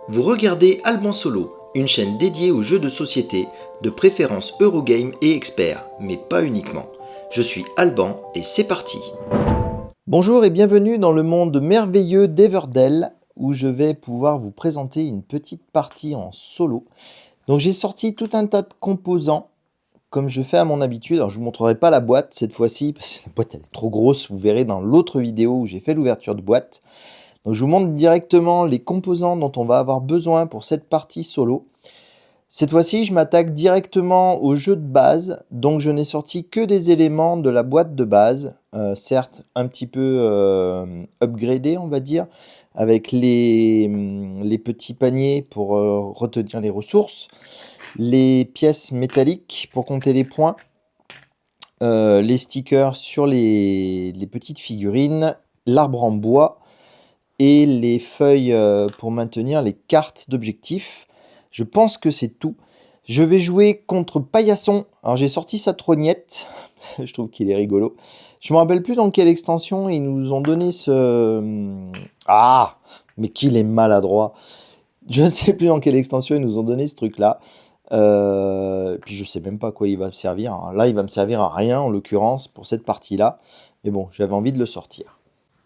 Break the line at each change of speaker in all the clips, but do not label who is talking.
Vous regardez Alban Solo, une chaîne dédiée aux jeux de société, de préférence Eurogame et experts, mais pas uniquement. Je suis Alban et c'est parti. Bonjour et bienvenue dans le monde merveilleux d'Everdell, où je vais pouvoir vous présenter une petite partie en solo. Donc j'ai sorti tout un tas de composants, comme je fais à mon habitude. Alors je vous montrerai pas la boîte cette fois-ci, parce que la boîte elle est trop grosse, vous verrez dans l'autre vidéo où j'ai fait l'ouverture de boîte. Donc je vous montre directement les composants dont on va avoir besoin pour cette partie solo. Cette fois-ci, je m'attaque directement au jeu de base, donc je n'ai sorti que des éléments de la boîte de base, certes un petit peu upgradé on va dire, avec les petits paniers pour retenir les ressources, les pièces métalliques pour compter les points, les stickers sur les petites figurines, l'arbre en bois, et les feuilles pour maintenir les cartes d'objectifs. Je pense que c'est tout. Je vais jouer contre Paillasson. Alors j'ai sorti sa trognette. Je trouve qu'il est rigolo. Je me rappelle plus dans quelle extension ils nous ont donné ce... Ah, mais qu'il est maladroit. Je ne sais plus dans quelle extension ils nous ont donné ce truc-là. Puis je sais même pas à quoi il va me servir. Là, il va me servir à rien en l'occurrence pour cette partie-là. Mais bon, j'avais envie de le sortir.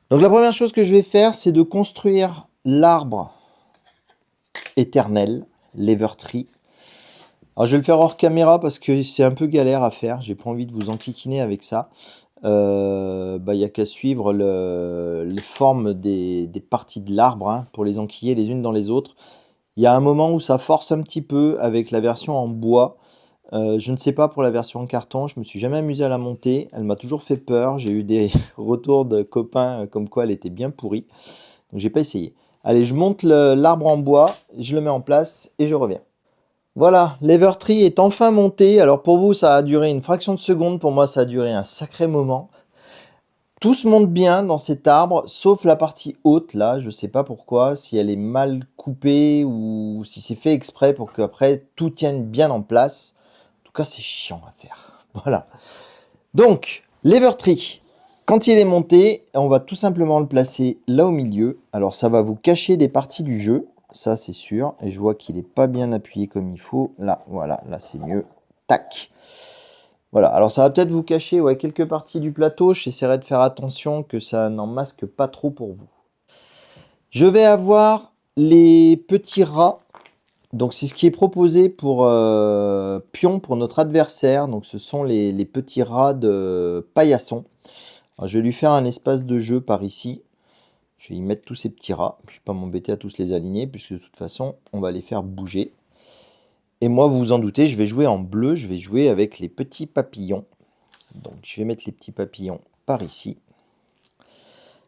Donc la première chose que je vais faire, c'est de construire l'arbre éternel, l'Evertree. Alors je vais le faire hors caméra parce que c'est un peu galère à faire, j'ai pas envie de vous enquiquiner avec ça. Il n'y a qu'à suivre les formes des parties de l'arbre hein, pour les enquiller les unes dans les autres. Il y a un moment où ça force un petit peu avec la version en bois. Je ne sais pas pour la version en carton, je me suis jamais amusé à la monter, elle m'a toujours fait peur, j'ai eu des retours de copains comme quoi elle était bien pourrie, donc j'ai pas essayé. Allez, je monte l'arbre en bois, je le mets en place et je reviens. Voilà, l'Evertree est enfin monté, alors pour vous ça a duré une fraction de seconde, pour moi ça a duré un sacré moment. Tout se monte bien dans cet arbre, sauf la partie haute là, je sais pas pourquoi, si elle est mal coupée ou si c'est fait exprès pour qu'après tout tienne bien en place. En tout cas, c'est chiant à faire. Voilà. Donc, l'Evertree, quand il est monté, on va tout simplement le placer là au milieu. Alors, ça va vous cacher des parties du jeu, ça c'est sûr. Et je vois qu'il n'est pas bien appuyé comme il faut. Là, voilà, là c'est mieux. Tac. Voilà, alors ça va peut-être vous cacher ouais, quelques parties du plateau. J'essaierai de faire attention que ça n'en masque pas trop pour vous. Je vais avoir les petits rats. Donc c'est ce qui est proposé pour pion pour notre adversaire. Donc ce sont les petits rats de Paillasson. Alors, je vais lui faire un espace de jeu par ici. Je vais y mettre tous ces petits rats. Je ne vais pas m'embêter à tous les aligner puisque de toute façon on va les faire bouger. Et moi vous vous en doutez, je vais jouer en bleu. Je vais jouer avec les petits papillons. Donc je vais mettre les petits papillons par ici.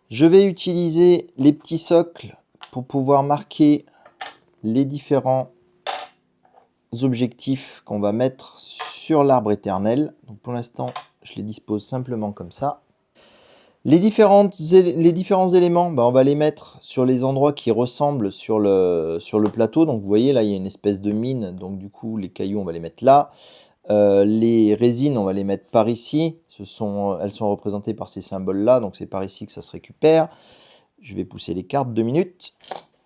Je vais utiliser les petits socles pour pouvoir marquer les différents objectifs qu'on va mettre sur l'arbre éternel. Donc pour l'instant, je les dispose simplement comme ça. Les différents éléments, on va les mettre sur les endroits qui ressemblent sur le plateau. Donc vous voyez, là, il y a une espèce de mine. Donc du coup, les cailloux, on va les mettre là. Les résines, on va les mettre par ici. Elles sont représentées par ces symboles-là. Donc c'est par ici que ça se récupère. Je vais pousser les cartes 2 minutes.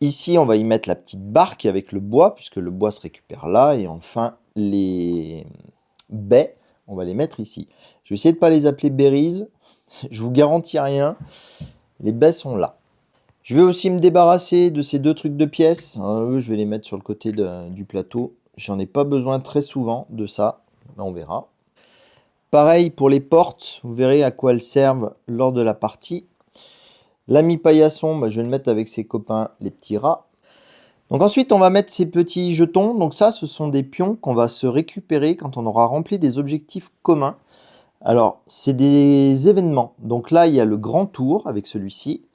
Ici, on va y mettre la petite barque avec le bois, puisque le bois se récupère là. Et enfin, les baies, on va les mettre ici. Je vais essayer de ne pas les appeler berries. Je vous garantis rien. Les baies sont là. Je vais aussi me débarrasser de ces deux trucs de pièces. Je vais les mettre sur le côté du plateau. J'en ai pas besoin très souvent de ça. Là, on verra. Pareil pour les portes. Vous verrez à quoi elles servent lors de la partie. L'ami Paillasson, je vais le mettre avec ses copains, les petits rats. Donc ensuite, on va mettre ces petits jetons. Donc ça, ce sont des pions qu'on va se récupérer quand on aura rempli des objectifs communs. Alors, c'est des événements. Donc là, il y a le grand tour avec celui-ci.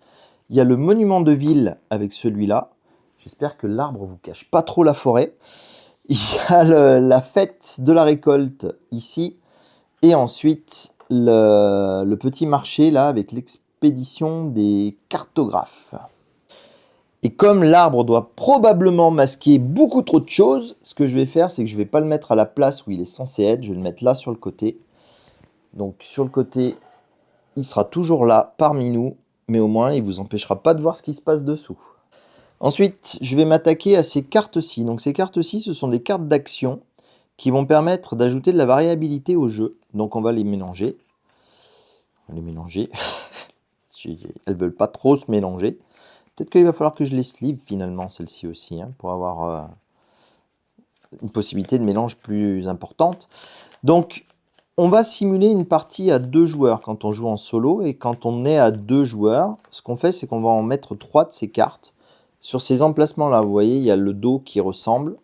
Il y a le monument de ville avec celui-là. J'espère que l'arbre ne vous cache pas trop la forêt. Il y a la fête de la récolte ici. Et ensuite, le petit marché là avec l'expédition des cartographes. Et comme l'arbre doit probablement masquer beaucoup trop de choses, ce que je vais faire, c'est que je ne vais pas le mettre à la place où il est censé être. Je vais le mettre là sur le côté. Donc sur le côté, il sera toujours là parmi nous, mais au moins il ne vous empêchera pas de voir ce qui se passe dessous. Ensuite, je vais m'attaquer à ces cartes-ci. Donc ces cartes-ci, ce sont des cartes d'action qui vont permettre d'ajouter de la variabilité au jeu. Donc on va les mélanger. On va les mélanger. Elles veulent pas trop se mélanger. Peut-être qu'il va falloir que je les sleeve finalement, celles-ci aussi, hein, pour avoir une possibilité de mélange plus importante. Donc, on va simuler une partie à 2 joueurs quand on joue en solo. Et quand on est à 2 joueurs, ce qu'on fait, c'est qu'on va en mettre 3 de ces cartes. Sur ces emplacements-là, vous voyez, il y a le dos qui ressemble.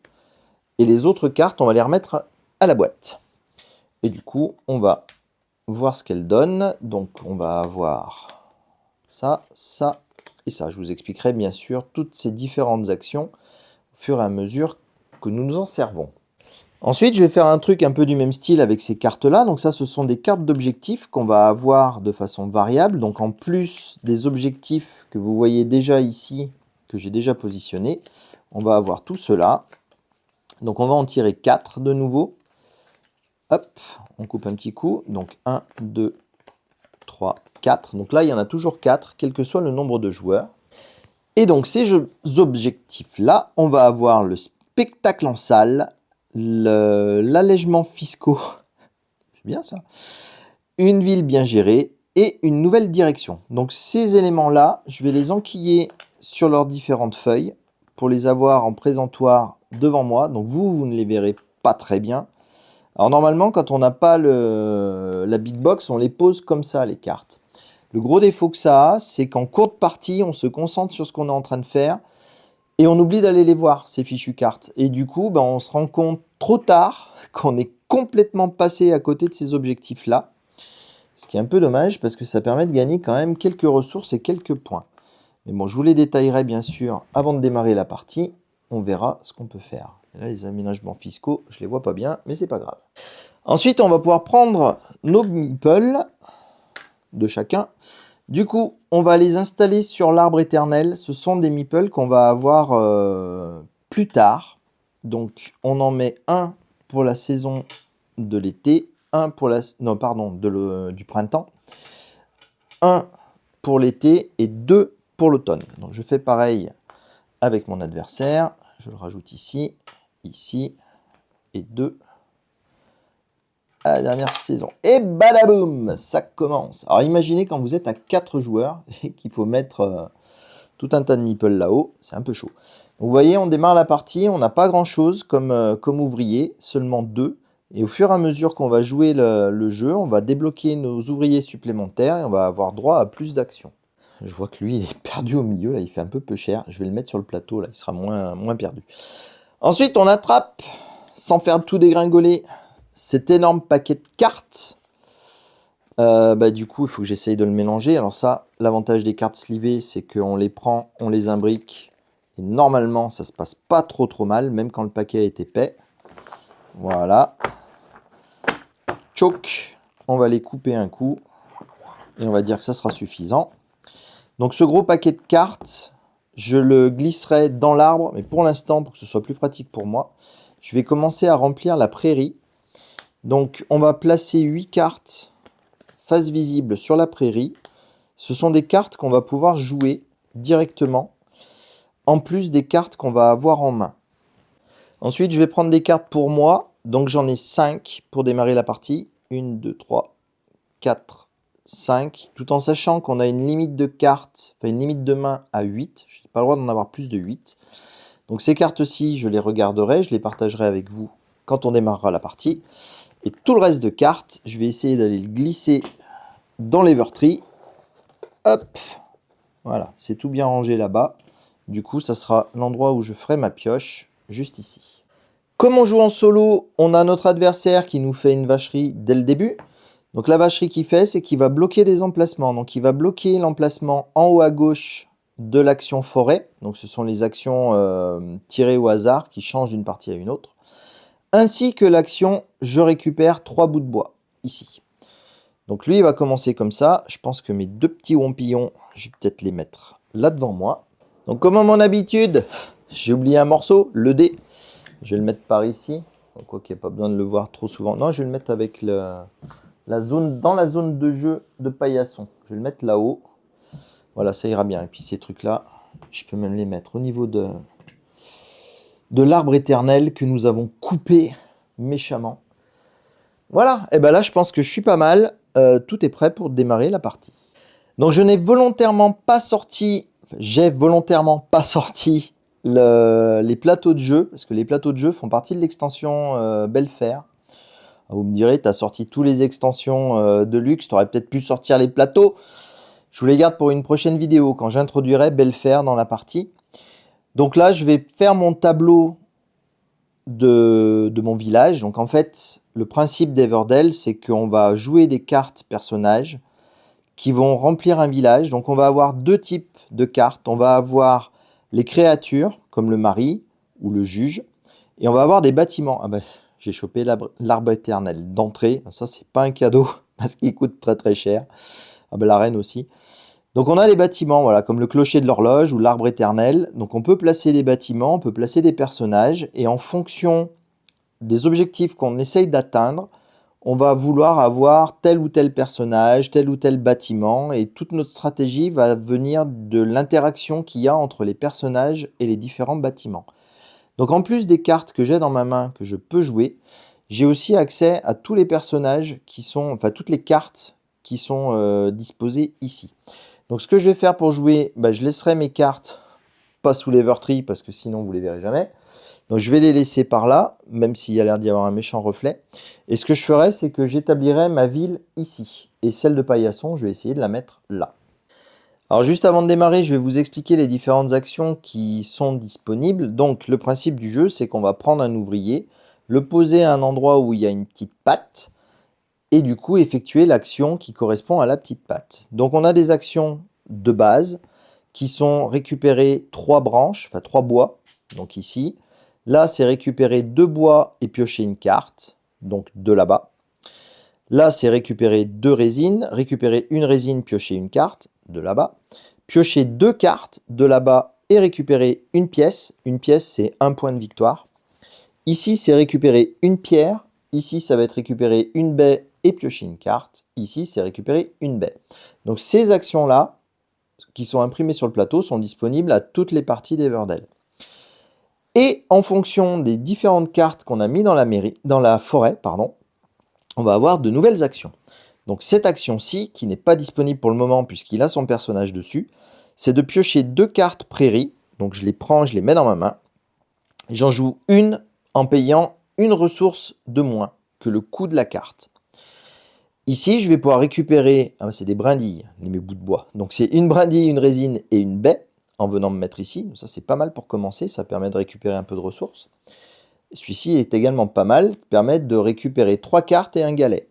Et les autres cartes, on va les remettre à la boîte. Et du coup, on va voir ce qu'elles donnent. Donc, on va avoir ça, ça et ça. Je vous expliquerai bien sûr toutes ces différentes actions au fur et à mesure que nous nous en servons. Ensuite, je vais faire un truc un peu du même style avec ces cartes-là. Donc ça, ce sont des cartes d'objectifs qu'on va avoir de façon variable. Donc en plus des objectifs que vous voyez déjà ici, que j'ai déjà positionnés, on va avoir tout cela. Donc on va en tirer 4 de nouveau. Hop, on coupe un petit coup. Donc 1, 2, 3, 4. Donc là, il y en a toujours 4, quel que soit le nombre de joueurs. Et donc ces objectifs-là, on va avoir le spectacle en salle, l'allègement fiscaux, c'est bien ça, une ville bien gérée et une nouvelle direction. Donc ces éléments-là, je vais les enquiller sur leurs différentes feuilles pour les avoir en présentoir devant moi. Donc vous ne les verrez pas très bien. Alors normalement, quand on n'a pas la big box, on les pose comme ça, les cartes. Le gros défaut que ça a, c'est qu'en courte partie, on se concentre sur ce qu'on est en train de faire et on oublie d'aller les voir, ces fichues cartes. Et du coup, on se rend compte trop tard qu'on est complètement passé à côté de ces objectifs-là. Ce qui est un peu dommage parce que ça permet de gagner quand même quelques ressources et quelques points. Mais bon, je vous les détaillerai bien sûr avant de démarrer la partie. On verra ce qu'on peut faire. Et là, les aménagements fiscaux, je les vois pas bien, mais c'est pas grave. Ensuite, on va pouvoir prendre nos meeples de chacun. Du coup, on va les installer sur l'arbre éternel. Ce sont des meeples qu'on va avoir plus tard. Donc, on en met un pour la saison de l'été, un pour la... Non, pardon, du printemps, un pour l'été et 2 pour l'automne. Donc, je fais pareil avec mon adversaire. Je le rajoute ici, ici, et 2 à la dernière saison. Et badaboum, ça commence. Alors imaginez quand vous êtes à 4 joueurs et qu'il faut mettre tout un tas de meeples là-haut, c'est un peu chaud. Donc vous voyez, on démarre la partie, on n'a pas grand-chose comme ouvrier, seulement 2. Et au fur et à mesure qu'on va jouer le jeu, on va débloquer nos ouvriers supplémentaires et on va avoir droit à plus d'actions. Je vois que lui, il est perdu au milieu, là, il fait un peu cher. Je vais le mettre sur le plateau, là, il sera moins perdu. Ensuite, on attrape, sans faire tout dégringoler, cet énorme paquet de cartes. Du coup, il faut que j'essaye de le mélanger. Alors ça, l'avantage des cartes slivées, c'est qu'on les prend, on les imbrique. Et normalement, ça se passe pas trop mal, même quand le paquet est épais. Voilà. Choc. On va les couper un coup. Et on va dire que ça sera suffisant. Donc ce gros paquet de cartes, je le glisserai dans l'arbre. Mais pour l'instant, pour que ce soit plus pratique pour moi, je vais commencer à remplir la prairie. Donc on va placer 8 cartes face visible sur la prairie. Ce sont des cartes qu'on va pouvoir jouer directement, en plus des cartes qu'on va avoir en main. Ensuite, je vais prendre des cartes pour moi. Donc j'en ai 5 pour démarrer la partie. 1, 2, 3, 4, 5. Tout en sachant qu'on a une limite de cartes, enfin une limite de main à 8. Je n'ai pas le droit d'en avoir plus de 8. Donc ces cartes-ci, je les regarderai, je les partagerai avec vous quand on démarrera la partie. Et tout le reste de cartes, je vais essayer d'aller le glisser dans l'Evertree. Hop, voilà, c'est tout bien rangé là-bas. Du coup, ça sera l'endroit où je ferai ma pioche, juste ici. Comme on joue en solo, on a notre adversaire qui nous fait une vacherie dès le début. Donc la vacherie qu'il fait, c'est qu'il va bloquer des emplacements. Donc il va bloquer l'emplacement en haut à gauche de l'action forêt. Donc ce sont les actions tirées au hasard qui changent d'une partie à une autre. Ainsi que l'action je récupère 3 bouts de bois, ici. Donc lui, il va commencer comme ça. Je pense que mes 2 petits wampillons, je vais peut-être les mettre là devant moi. Donc comme à mon habitude, j'ai oublié un morceau, le dé. Je vais le mettre par ici. Quoi qu'il n'y ait pas besoin de le voir trop souvent. Non, je vais le mettre avec dans la zone de jeu de paillasson. Je vais le mettre là-haut. Voilà, ça ira bien. Et puis ces trucs-là, Je peux même les mettre au niveau de l'arbre éternel que nous avons coupé méchamment. Voilà, et ben là je pense que je suis pas mal. Tout est prêt pour démarrer la partie. Donc je n'ai volontairement pas sorti, j'ai volontairement pas sorti les plateaux de jeu, parce que les plateaux de jeu font partie de l'extension Belfair. Vous me direz, tu as sorti tous les extensions de luxe, tu aurais peut-être pu sortir les plateaux. Je vous les garde pour une prochaine vidéo, quand j'introduirai Belfair dans la partie. Donc là, je vais faire mon tableau de mon village. Donc en fait, le principe d'Everdell, c'est qu'on va jouer des cartes personnages qui vont remplir un village. Donc on va avoir deux types de cartes. On va avoir les créatures, comme le mari ou le juge, et on va avoir des bâtiments. Ah ben, j'ai chopé l'arbre éternel d'entrée. Ça, c'est pas un cadeau, parce qu'il coûte très très cher. Ah ben, la reine aussi. Donc on a des bâtiments, voilà, comme le clocher de l'horloge ou l'arbre éternel. Donc on peut placer des bâtiments, on peut placer des personnages, et en fonction des objectifs qu'on essaye d'atteindre, on va vouloir avoir tel ou tel personnage, tel ou tel bâtiment, et toute notre stratégie va venir de l'interaction qu'il y a entre les personnages et les différents bâtiments. Donc en plus des cartes que j'ai dans ma main que je peux jouer, j'ai aussi accès à tous les personnages qui sont, enfin toutes les cartes qui sont disposées ici. Donc ce que je vais faire pour jouer, je laisserai mes cartes pas sous l'Evertree parce que sinon vous les verrez jamais. Donc je vais les laisser par là, même s'il y a l'air d'y avoir un méchant reflet. Et ce que je ferai, c'est que j'établirai ma ville ici. Et celle de Paillasson, je vais essayer de la mettre là. Alors juste avant de démarrer, je vais vous expliquer les différentes actions qui sont disponibles. Donc le principe du jeu, c'est qu'on va prendre un ouvrier, le poser à un endroit où il y a une petite patte, et du coup effectuer l'action qui correspond à la petite patte. Donc on a des actions de base qui sont récupérer 3 branches, enfin 3 bois, donc ici. Là, c'est récupérer 2 bois et piocher une carte, donc de là-bas. Là, c'est récupérer 2 résines, récupérer une résine, piocher une carte, de là-bas. Piocher 2 cartes, de là-bas, et récupérer une pièce. Une pièce, c'est 1 point de victoire. Ici, c'est récupérer une pierre. Ici, ça va être récupérer une baie et piocher une carte. Ici, c'est récupérer une baie. Donc ces actions-là, qui sont imprimées sur le plateau, sont disponibles à toutes les parties d'Everdell. Et en fonction des différentes cartes qu'on a mis dans la forêt, on va avoir de nouvelles actions. Donc cette action-ci, qui n'est pas disponible pour le moment puisqu'il a son personnage dessus, c'est de piocher 2 cartes prairie. Donc je les prends, je les mets dans ma main. J'en joue une en payant une ressource de moins que le coût de la carte. Ici, je vais pouvoir récupérer, c'est des brindilles, mes bouts de bois. Donc c'est une brindille, une résine et une baie en venant me mettre ici. Ça, c'est pas mal pour commencer, ça permet de récupérer un peu de ressources. Celui-ci est également pas mal, permet de récupérer 3 cartes et un galet.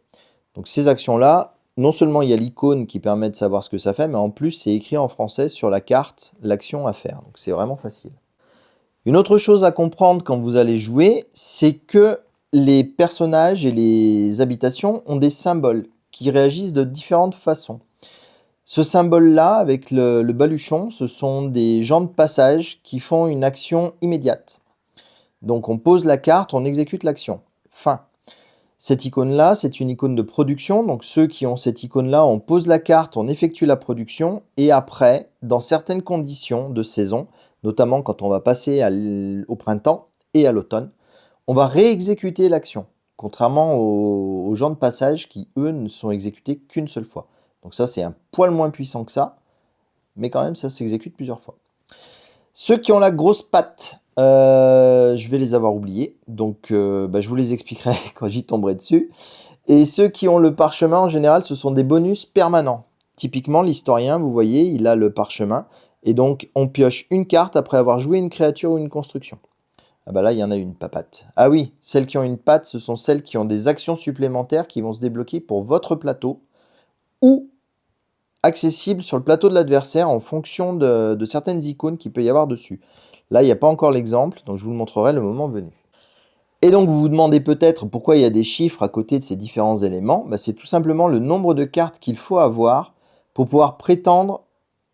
Donc ces actions-là, non seulement il y a l'icône qui permet de savoir ce que ça fait, mais en plus c'est écrit en français sur la carte l'action à faire. Donc c'est vraiment facile. Une autre chose à comprendre quand vous allez jouer, c'est que les personnages et les habitations ont des symboles qui réagissent de différentes façons. Ce symbole-là, avec le baluchon, ce sont des gens de passage qui font une action immédiate. Donc on pose la carte, on exécute l'action. Fin. Cette icône-là, c'est une icône de production. Donc ceux qui ont cette icône-là, on pose la carte, on effectue la production. Et après, dans certaines conditions de saison, notamment quand on va passer au printemps et à l'automne, on va réexécuter l'action. Contrairement aux gens de passage qui, eux, ne sont exécutés qu'une seule fois. Donc ça, c'est un poil moins puissant que ça. Mais quand même, ça s'exécute plusieurs fois. Ceux qui ont la grosse patte, je vais les avoir oubliés. Donc, je vous les expliquerai quand j'y tomberai dessus. Et ceux qui ont le parchemin, en général, ce sont des bonus permanents. Typiquement, l'historien, vous voyez, il a le parchemin. Et donc, on pioche une carte après avoir joué une créature ou une construction. Ah bah là, il y en a une, papate. Ah oui, celles qui ont une patte, ce sont celles qui ont des actions supplémentaires qui vont se débloquer pour votre plateau ou accessibles sur le plateau de l'adversaire en fonction de certaines icônes qu'il peut y avoir dessus. Là, il n'y a pas encore l'exemple, donc je vous le montrerai le moment venu. Et donc, vous vous demandez peut-être pourquoi il y a des chiffres à côté de ces différents éléments. C'est tout simplement le nombre de cartes qu'il faut avoir pour pouvoir prétendre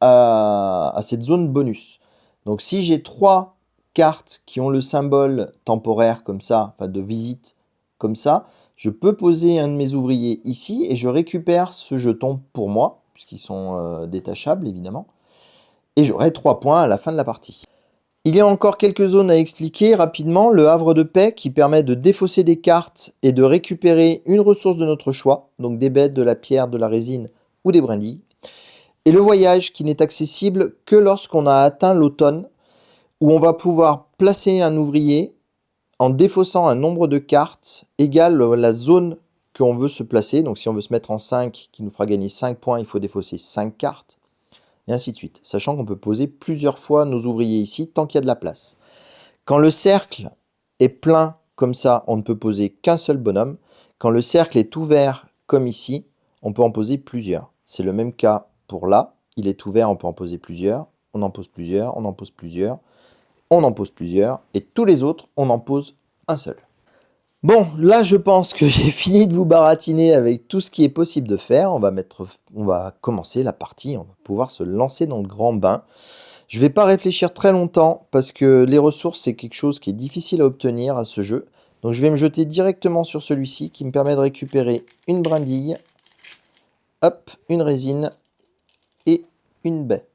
à cette zone bonus. Donc, si j'ai 3 cartes qui ont le symbole temporaire comme ça, enfin de visite comme ça, je peux poser un de mes ouvriers ici et je récupère ce jeton pour moi, puisqu'ils sont détachables évidemment. et j'aurai 3 points à la fin de la partie. Il y a encore quelques zones à expliquer rapidement. Le havre de paix qui permet de défausser des cartes et de récupérer une ressource de notre choix, donc des bêtes, de la pierre, de la résine ou des brindilles. Et le voyage qui n'est accessible que lorsqu'on a atteint l'automne, où on va pouvoir placer un ouvrier en défaussant un nombre de cartes égal la zone qu'on veut se placer. Donc si on veut se mettre en 5, qui nous fera gagner 5 points, il faut défausser 5 cartes. Et ainsi de suite, sachant qu'on peut poser plusieurs fois nos ouvriers ici, tant qu'il y a de la place. Quand le cercle est plein, comme ça, on ne peut poser qu'un seul bonhomme. Quand le cercle est ouvert, comme ici, on peut en poser plusieurs. C'est le même cas pour là. Il est ouvert, on peut en poser plusieurs. On en pose plusieurs, on en pose plusieurs, on en pose plusieurs. Et tous les autres, on en pose un seul. Bon, là, je pense que j'ai fini de vous baratiner avec tout ce qui est possible de faire. On va commencer la partie, on va pouvoir se lancer dans le grand bain. Je ne vais pas réfléchir très longtemps parce que les ressources, c'est quelque chose qui est difficile à obtenir à ce jeu. Donc je vais me jeter directement sur celui-ci qui me permet de récupérer une brindille, hop, une résine et une baie.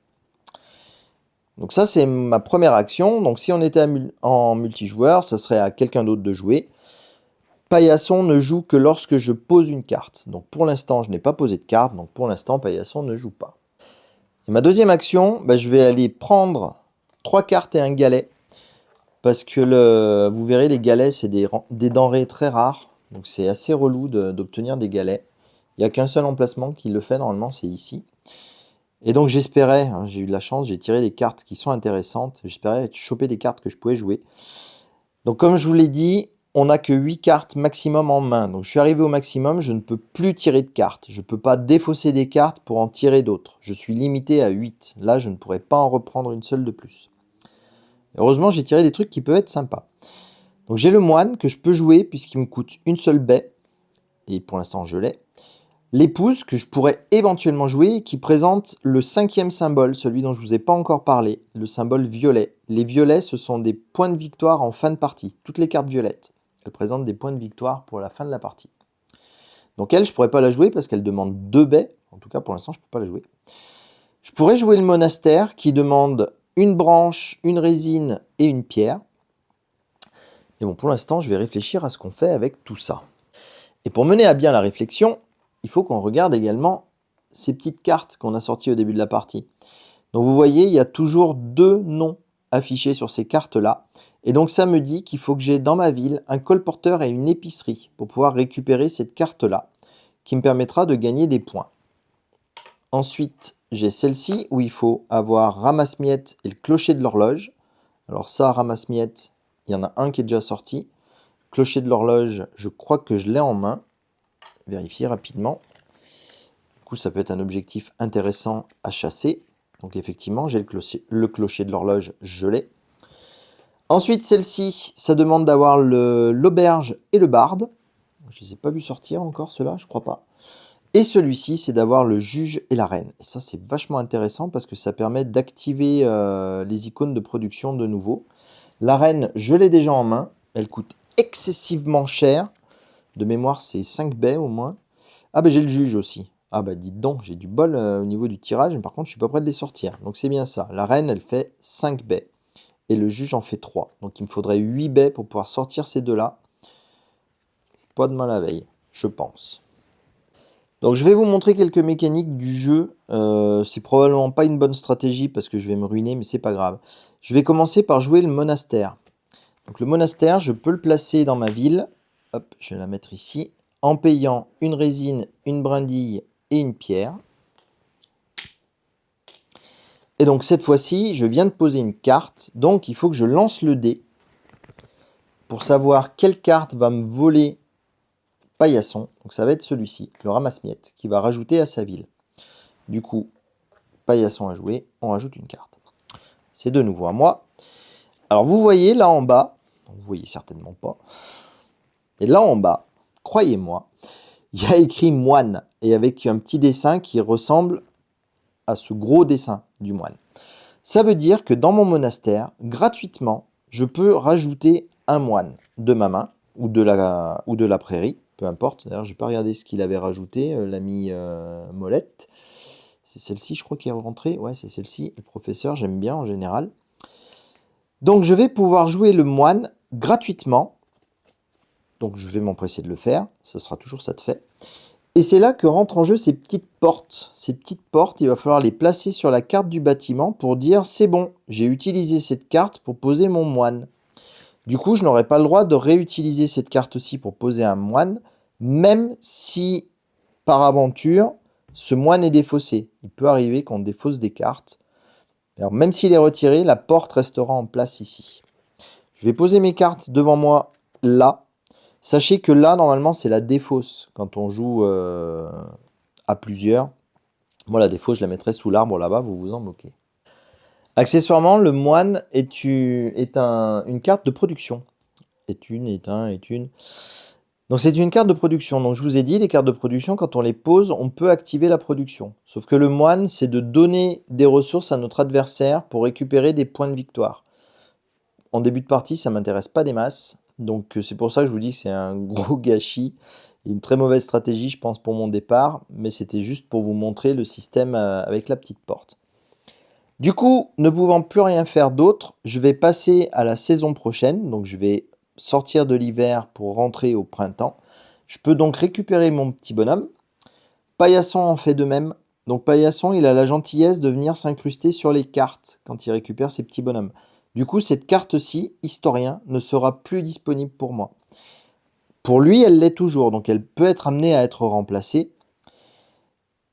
Donc ça, c'est ma première action. Donc si on était en multijoueur, ça serait à quelqu'un d'autre de jouer. Paillasson ne joue que lorsque je pose une carte. Donc pour l'instant, je n'ai pas posé de carte. Donc pour l'instant, Paillasson ne joue pas. Et ma deuxième action, je vais aller prendre 3 cartes et un galet. Parce que vous verrez, les galets, c'est des denrées très rares. Donc c'est assez relou d'obtenir des galets. Il n'y a qu'un seul emplacement qui le fait, normalement, c'est ici. Et donc j'espérais, hein, j'ai eu de la chance, j'ai tiré des cartes qui sont intéressantes. J'espérais choper des cartes que je pouvais jouer. Donc comme je vous l'ai dit, on n'a que 8 cartes maximum en main. Donc je suis arrivé au maximum, je ne peux plus tirer de cartes. Je ne peux pas défausser des cartes pour en tirer d'autres. Je suis limité à 8. Là, je ne pourrais pas en reprendre une seule de plus. Heureusement, j'ai tiré des trucs qui peuvent être sympas. Donc j'ai le moine que je peux jouer puisqu'il me coûte une seule baie. Et pour l'instant, je l'ai. L'épouse que je pourrais éventuellement jouer qui présente le 5e symbole, celui dont je ne vous ai pas encore parlé, le symbole violet. Les violets, ce sont des points de victoire en fin de partie. Toutes les cartes violettes, elles présentent des points de victoire pour la fin de la partie. Donc elle, je ne pourrais pas la jouer parce qu'elle demande 2 baies. En tout cas, pour l'instant, je ne peux pas la jouer. Je pourrais jouer le monastère qui demande une branche, une résine et une pierre. Et bon, pour l'instant, je vais réfléchir à ce qu'on fait avec tout ça. Et pour mener à bien la réflexion, il faut qu'on regarde également ces petites cartes qu'on a sorties au début de la partie. Donc vous voyez, il y a toujours 2 noms affichés sur ces cartes-là. Et donc ça me dit qu'il faut que j'ai dans ma ville un colporteur et une épicerie pour pouvoir récupérer cette carte-là, qui me permettra de gagner des points. Ensuite, j'ai celle-ci où il faut avoir ramasse-miettes et le clocher de l'horloge. Alors ça, ramasse-miettes, il y en a un qui est déjà sorti. Clocher de l'horloge, je crois que je l'ai en main. Vérifier rapidement. Du coup, ça peut être un objectif intéressant à chasser. Donc effectivement, j'ai le clocher de l'horloge, je l'ai. Ensuite, celle-ci, ça demande d'avoir l'auberge et le barde. Je ne les ai pas vus sortir encore, ceux-là, je crois pas. Et celui-ci, c'est d'avoir le juge et la reine. Et ça, c'est vachement intéressant parce que ça permet d'activer les icônes de production de nouveau. La reine, je l'ai déjà en main. Elle coûte excessivement cher. De mémoire, c'est 5 baies au moins. Ah j'ai le juge aussi. Ah dites donc, j'ai du bol au niveau du tirage, mais par contre, je suis pas prêt de les sortir. Donc c'est bien ça. La reine, elle fait 5 baies. Et le juge en fait 3. Donc il me faudrait 8 baies pour pouvoir sortir ces deux-là. Pas de mal à veille, je pense. Donc je vais vous montrer quelques mécaniques du jeu. C'est probablement pas une bonne stratégie parce que je vais me ruiner, mais c'est pas grave. Je vais commencer par jouer le monastère. Donc le monastère, je peux le placer dans ma ville. Hop, je vais la mettre ici. En payant une résine, une brindille et une pierre. Et donc cette fois-ci, je viens de poser une carte. Donc il faut que je lance le dé pour savoir quelle carte va me voler Paillasson. Donc ça va être celui-ci, le ramasse-miettes, qui va rajouter à sa ville. Du coup, Paillasson a joué, on rajoute une carte. C'est de nouveau à moi. Alors vous voyez là en bas, vous voyez certainement pas, et là en bas, croyez-moi, il y a écrit moine, et avec un petit dessin qui ressemble à ce gros dessin du moine. Ça veut dire que dans mon monastère, gratuitement, je peux rajouter un moine de ma main, ou de la prairie, peu importe. D'ailleurs, je n'ai pas regardé ce qu'il avait rajouté, l'ami Molette. C'est celle-ci, je crois, qui est rentrée. Ouais, c'est celle-ci. Le professeur, j'aime bien en général. Donc, je vais pouvoir jouer le moine gratuitement. Donc, je vais m'empresser de le faire. Ce sera toujours ça de fait. Et c'est là que rentrent en jeu ces petites portes. Ces petites portes, il va falloir les placer sur la carte du bâtiment pour dire c'est bon, j'ai utilisé cette carte pour poser mon moine. Du coup, je n'aurai pas le droit de réutiliser cette carte-ci pour poser un moine, même si, par aventure, ce moine est défaussé. Il peut arriver qu'on défausse des cartes. Alors, même s'il est retiré, la porte restera en place ici. Je vais poser mes cartes devant moi là. Sachez que là, normalement, c'est la défausse quand on joue à plusieurs. Moi, la défausse, je la mettrai sous l'arbre là-bas, vous vous en moquez. Accessoirement, le moine est une carte de production. Est une. Donc c'est une carte de production. Donc je vous ai dit, les cartes de production, quand on les pose, on peut activer la production. Sauf que le moine, c'est de donner des ressources à notre adversaire pour récupérer des points de victoire. En début de partie, ça ne m'intéresse pas des masses. Donc c'est pour ça que je vous dis que c'est un gros gâchis. Une très mauvaise stratégie, je pense, pour mon départ. Mais c'était juste pour vous montrer le système avec la petite porte. Du coup, ne pouvant plus rien faire d'autre, je vais passer à la saison prochaine. Donc je vais sortir de l'hiver pour rentrer au printemps. Je peux donc récupérer mon petit bonhomme. Paillasson en fait de même. Donc Paillasson, il a la gentillesse de venir s'incruster sur les cartes quand il récupère ses petits bonhommes. Du coup, cette carte-ci, historien, ne sera plus disponible pour moi. Pour lui, elle l'est toujours, donc elle peut être amenée à être remplacée.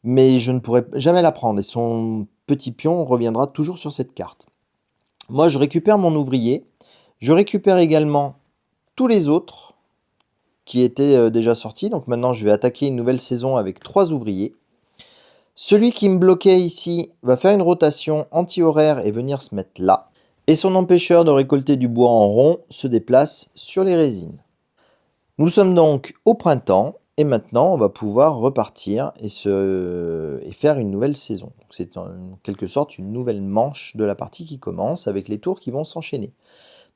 Mais je ne pourrai jamais la prendre et son petit pion reviendra toujours sur cette carte. Moi, je récupère mon ouvrier. Je récupère également tous les autres qui étaient déjà sortis. Donc maintenant, je vais attaquer une nouvelle saison avec 3 ouvriers. Celui qui me bloquait ici va faire une rotation anti-horaire et venir se mettre là. Et son empêcheur de récolter du bois en rond se déplace sur les résines. Nous sommes donc au printemps. Et maintenant, on va pouvoir repartir et faire une nouvelle saison. C'est en quelque sorte une nouvelle manche de la partie qui commence avec les tours qui vont s'enchaîner.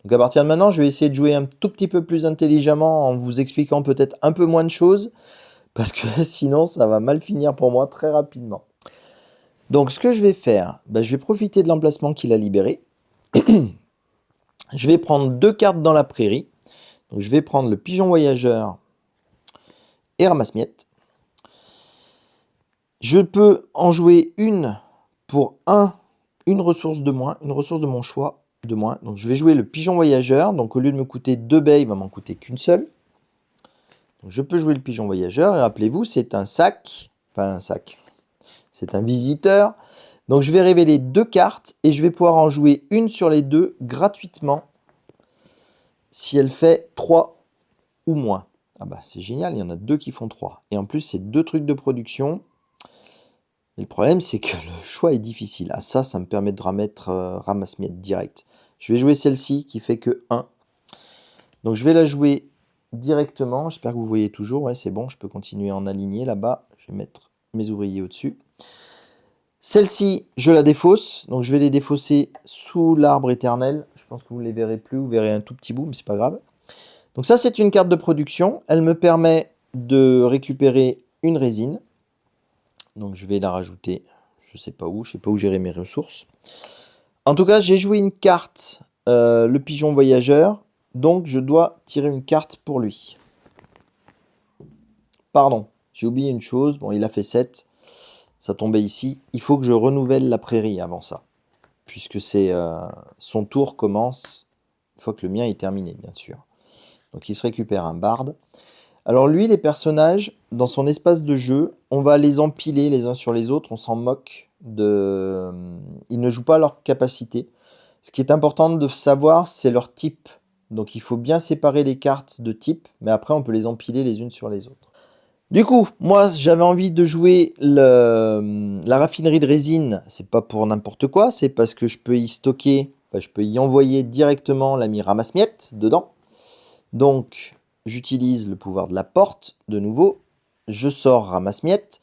Donc à partir de maintenant, je vais essayer de jouer un tout petit peu plus intelligemment en vous expliquant peut-être un peu moins de choses, parce que sinon ça va mal finir pour moi très rapidement. Donc ce que je vais faire, je vais profiter de l'emplacement qu'il a libéré. Je vais prendre 2 cartes dans la prairie. Donc je vais prendre le pigeon voyageur et ramasse-miettes. Je peux en jouer une pour une ressource de moins, une ressource de mon choix de moins. Donc je vais jouer le pigeon voyageur. Donc au lieu de me coûter 2 baies, il va m'en coûter qu'une seule. Donc je peux jouer le pigeon voyageur. Et rappelez-vous, c'est un sac. Enfin un sac. C'est un visiteur. Donc je vais révéler 2 cartes et je vais pouvoir en jouer une sur les 2 gratuitement si elle fait 3 ou moins. Ah bah c'est génial, il y en a 2 qui font 3. Et en plus, c'est 2 trucs de production. Mais le problème, c'est que le choix est difficile. Ah ça me permet de remettre ramasse-miettes direct. Je vais jouer celle-ci qui fait que 1. Donc je vais la jouer directement. J'espère que vous voyez toujours. Ouais, c'est bon, je peux continuer en aligné là-bas. Je vais mettre mes ouvriers au-dessus. Celle-ci, je la défausse. Donc je vais les défausser sous l'arbre éternel. Je pense que vous ne les verrez plus. Vous verrez un tout petit bout, mais c'est pas grave. Donc ça, c'est une carte de production. Elle me permet de récupérer une résine. Donc je vais la rajouter, je ne sais pas où gérer mes ressources. En tout cas, j'ai joué une carte, le pigeon voyageur, donc je dois tirer une carte pour lui. Pardon, j'ai oublié une chose, bon il a fait 7, ça tombait ici. Il faut que je renouvelle la prairie avant ça, puisque son tour commence une fois que le mien est terminé, bien sûr. Donc il se récupère un barde. Alors lui, les personnages, dans son espace de jeu, on va les empiler les uns sur les autres, on s'en moque. Ils ne jouent pas leur capacité. Ce qui est important de savoir, c'est leur type. Donc il faut bien séparer les cartes de type, mais après on peut les empiler les unes sur les autres. Du coup, moi j'avais envie de jouer la raffinerie de résine. C'est pas pour n'importe quoi, c'est parce que je peux y stocker, je peux y envoyer directement l'ami ramasse-miettes dedans. Donc j'utilise le pouvoir de la porte, de nouveau. Je sors ramasse-miettes.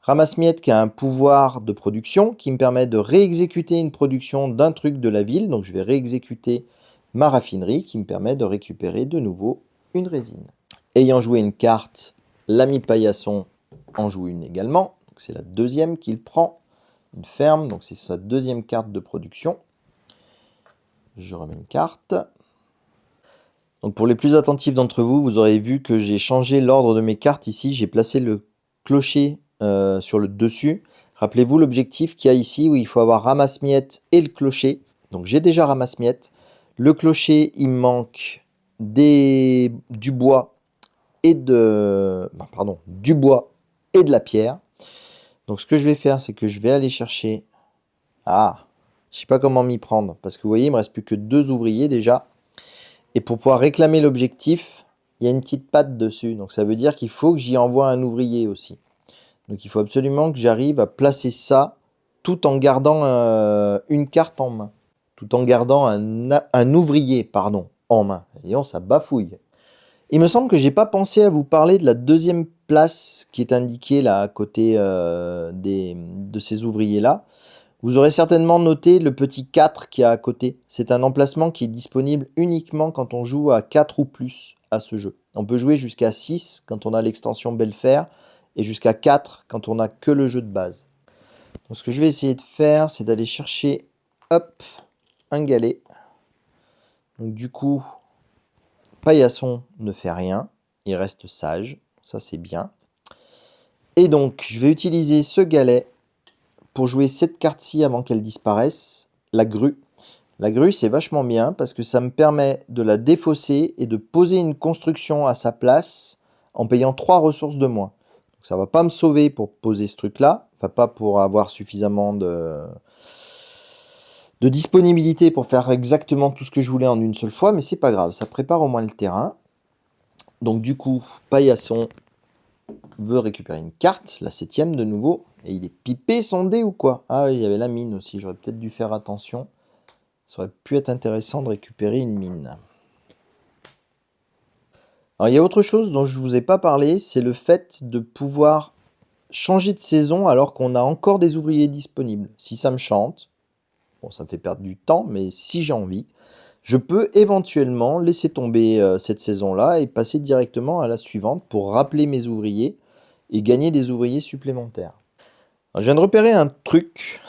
Ramasse-miettes qui a un pouvoir de production qui me permet de réexécuter une production d'un truc de la ville. Donc je vais réexécuter ma raffinerie qui me permet de récupérer de nouveau une résine. Ayant joué une carte, l'ami Paillasson en joue une également. C'est la deuxième qu'il prend. une ferme, donc c'est sa deuxième carte de production. Je remets une carte. Donc pour les plus attentifs d'entre vous, vous aurez vu que j'ai changé l'ordre de mes cartes ici. J'ai placé le clocher sur le dessus. Rappelez-vous l'objectif qu'il y a ici où il faut avoir ramasse-miettes et le clocher. Donc j'ai déjà ramasse-miettes. Le clocher, il me manque du bois et du bois et de la pierre. Donc ce que je vais faire, c'est que je vais aller chercher... Ah, je ne sais pas comment m'y prendre. Parce que vous voyez, il ne me reste plus que 2 ouvriers déjà. Et pour pouvoir réclamer l'objectif, il y a une petite patte dessus. Donc ça veut dire qu'il faut que j'y envoie un ouvrier aussi. Donc il faut absolument que j'arrive à placer ça tout en gardant une carte en main. Tout en gardant un ouvrier en main. Et ça bafouille. Il me semble que j'ai pas pensé à vous parler de la deuxième place qui est indiquée là à côté de ces ouvriers-là. Vous aurez certainement noté le petit 4 qui est à côté. C'est un emplacement qui est disponible uniquement quand on joue à 4 ou plus à ce jeu. On peut jouer jusqu'à 6 quand on a l'extension Belfaire et jusqu'à 4 quand on n'a que le jeu de base. Donc ce que je vais essayer de faire, c'est d'aller chercher un galet. Donc du coup, Paillasson ne fait rien, il reste sage, ça c'est bien. Et donc je vais utiliser ce galet pour jouer cette carte-ci avant qu'elle disparaisse, la grue. La grue, c'est vachement bien parce que ça me permet de la défausser et de poser une construction à sa place en payant 3 ressources de moins. Donc ça ne va pas me sauver pour poser ce truc-là, enfin pas pour avoir suffisamment de disponibilité pour faire exactement tout ce que je voulais en une seule fois, mais c'est pas grave, ça prépare au moins le terrain. Donc du coup, Paillasson veut récupérer une carte, la 7e de nouveau, et il est pipé son dé ou quoi? Ah oui, il y avait la mine aussi, j'aurais peut-être dû faire attention. Ça aurait pu être intéressant de récupérer une mine. Alors il y a autre chose dont je ne vous ai pas parlé, c'est le fait de pouvoir changer de saison alors qu'on a encore des ouvriers disponibles. Si ça me chante, bon ça me fait perdre du temps, mais si j'ai envie, je peux éventuellement laisser tomber cette saison-là et passer directement à la suivante pour rappeler mes ouvriers et gagner des ouvriers supplémentaires. Alors, je viens de repérer un truc,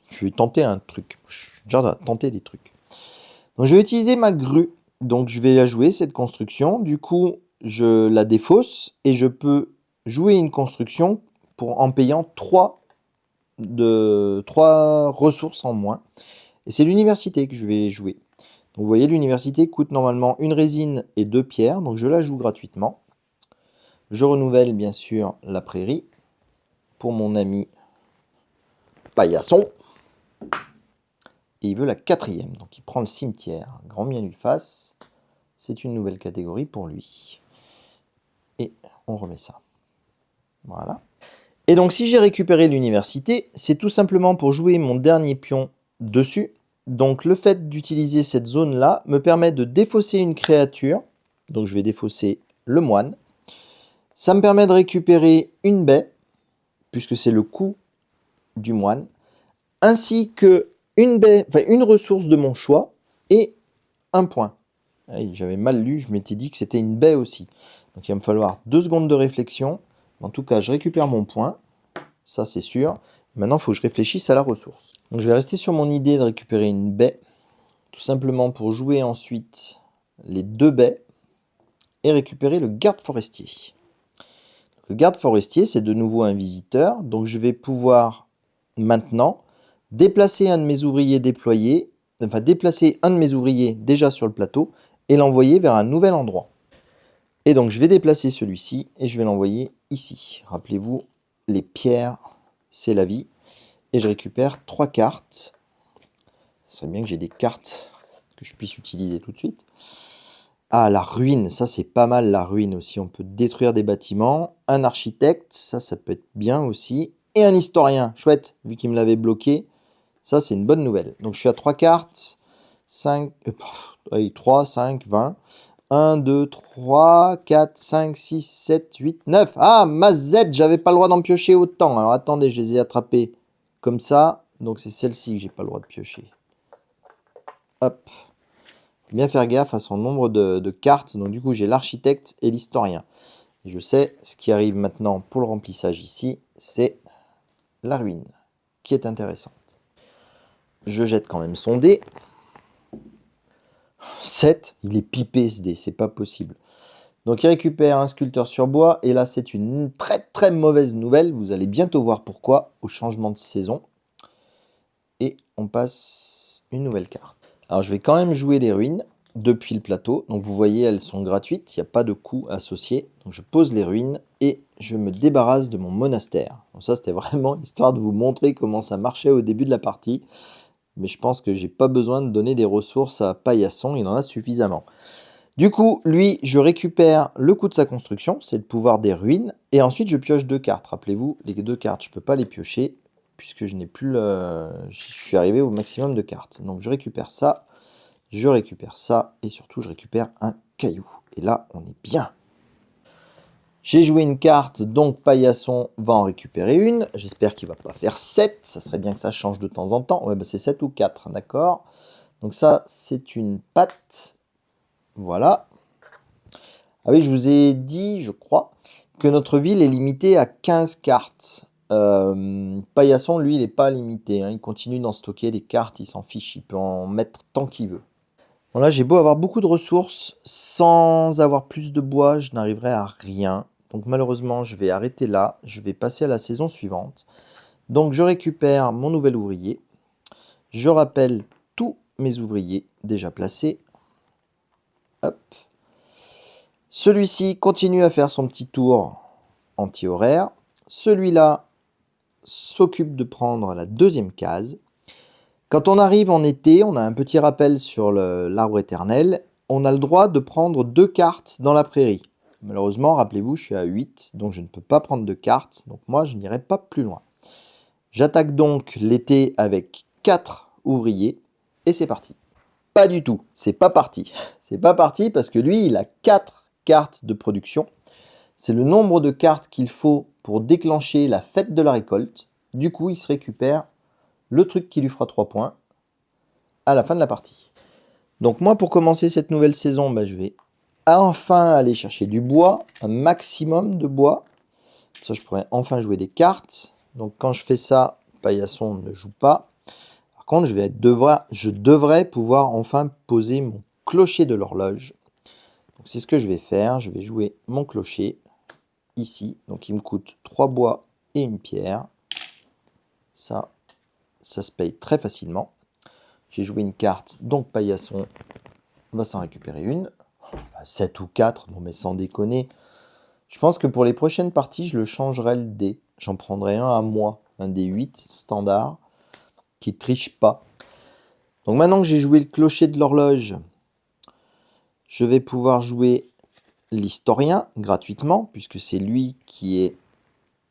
je vais tenter un truc, j'adore tenter des trucs. Donc je vais utiliser ma grue. Donc je vais la jouer cette construction. Du coup, je la défausse et je peux jouer une construction en payant 3 ressources en moins. Et c'est l'université que je vais jouer. Donc vous voyez, l'université coûte normalement une résine et 2 pierres. Donc je la joue gratuitement. Je renouvelle bien sûr la prairie pour mon ami Paillasson. Et il veut la 4e. Donc il prend le cimetière. Grand bien lui fasse. C'est une nouvelle catégorie pour lui. Et on remet ça. Voilà. Et donc si j'ai récupéré l'université, c'est tout simplement pour jouer mon dernier pion dessus. Donc le fait d'utiliser cette zone-là me permet de défausser une créature. Donc je vais défausser le moine. Ça me permet de récupérer une baie, puisque c'est le coût du moine, ainsi que une ressource de mon choix et un point. J'avais mal lu, je m'étais dit que c'était une baie aussi. Donc il va me falloir 2 secondes de réflexion. En tout cas, je récupère mon point. Ça, c'est sûr. Maintenant, il faut que je réfléchisse à la ressource. Donc je vais rester sur mon idée de récupérer une baie. Tout simplement pour jouer ensuite les 2 baies. Et récupérer le garde forestier. Le garde forestier, c'est de nouveau un visiteur. Donc je vais pouvoir maintenant déplacer un de mes ouvriers déployés. Enfin, déplacer un de mes ouvriers déjà sur le plateau et l'envoyer vers un nouvel endroit. Et donc je vais déplacer celui-ci et je vais l'envoyer ici. Rappelez-vous, les pierres, c'est la vie. Et je récupère 3 cartes. Ce serait bien que j'ai des cartes que je puisse utiliser tout de suite. Ah, la ruine, ça c'est pas mal la ruine aussi. On peut détruire des bâtiments. Un architecte, ça peut être bien aussi. Et un historien, chouette, vu qu'il me l'avait bloqué. Ça c'est une bonne nouvelle. Donc je suis à 3 cartes. 3, 5, 20. 1, 2, 3, 4, 5, 6, 7, 8, 9. Ah, ma Z, j'avais pas le droit d'en piocher autant. Alors attendez, je les ai attrapés comme ça. Donc c'est celle-ci que j'ai pas le droit de piocher. Hop. Bien faire gaffe à son nombre de cartes. Donc du coup, j'ai l'architecte et l'historien. Je sais, ce qui arrive maintenant pour le remplissage ici, c'est la ruine. qui est intéressante. Je jette quand même son dé. 7, il est pipé ce dé, c'est pas possible. Donc il récupère un sculpteur sur bois, et là c'est une très très mauvaise nouvelle, vous allez bientôt voir pourquoi, au changement de saison. Et on passe une nouvelle carte. Alors je vais quand même jouer les ruines depuis le plateau, donc vous voyez elles sont gratuites, il n'y a pas de coût associé. Donc je pose les ruines et je me débarrasse de mon monastère. Donc ça c'était vraiment histoire de vous montrer comment ça marchait au début de la partie. Mais je pense que j'ai pas besoin de donner des ressources à Paillasson, il en a suffisamment. Du coup, lui, je récupère le coût de sa construction, c'est le pouvoir des ruines, et ensuite je pioche 2 cartes. Rappelez-vous, les 2 cartes, je ne peux pas les piocher, puisque je n'ai plus le... Je suis arrivé au maximum de cartes. Donc je récupère ça, et surtout je récupère un caillou. Et là, on est bien. J'ai joué une carte, donc Paillasson va en récupérer une. J'espère qu'il ne va pas faire 7, ça serait bien que ça change de temps en temps. Ouais, bah c'est 7 ou 4, d'accord. Donc ça, c'est une patte. Voilà. Ah oui, je vous ai dit, je crois, que notre ville est limitée à 15 cartes. Paillasson, lui, il n'est pas limité. Hein. Il continue d'en stocker des cartes, il s'en fiche, il peut en mettre tant qu'il veut. Bon, là, j'ai beau avoir beaucoup de ressources, sans avoir plus de bois, je n'arriverai à rien. Donc malheureusement, je vais arrêter là, je vais passer à la saison suivante. Donc je récupère mon nouvel ouvrier. Je rappelle tous mes ouvriers déjà placés. Hop. Celui-ci continue à faire son petit tour anti-horaire. Celui-là s'occupe de prendre la deuxième case. Quand on arrive en été, on a un petit rappel sur l'arbre éternel. On a le droit de prendre 2 cartes dans la prairie. Malheureusement, rappelez-vous, je suis à 8, donc je ne peux pas prendre de cartes. Donc moi, je n'irai pas plus loin. J'attaque donc l'été avec 4 ouvriers. Et c'est parti. Pas du tout, c'est pas parti. C'est pas parti parce que lui, il a 4 cartes de production. C'est le nombre de cartes qu'il faut pour déclencher la fête de la récolte. Du coup, il se récupère le truc qui lui fera 3 points à la fin de la partie. Donc moi, pour commencer cette nouvelle saison, je vais enfin aller chercher du bois, un maximum de bois. Comme ça, je pourrais enfin jouer des cartes. Donc quand je fais ça, Paillasson ne joue pas. Par contre, je devrais pouvoir enfin poser mon clocher de l'horloge. Donc c'est ce que je vais faire. Je vais jouer mon clocher ici. Donc il me coûte 3 bois et une pierre. Ça se paye très facilement. J'ai joué une carte, donc Paillasson va s'en récupérer une. 7 ou 4, bon mais sans déconner. Je pense que pour les prochaines parties, je le changerai le dé. J'en prendrai un à moi, un dé 8 standard, qui triche pas. Donc maintenant que j'ai joué le clocher de l'horloge, je vais pouvoir jouer l'historien gratuitement, puisque c'est lui qui est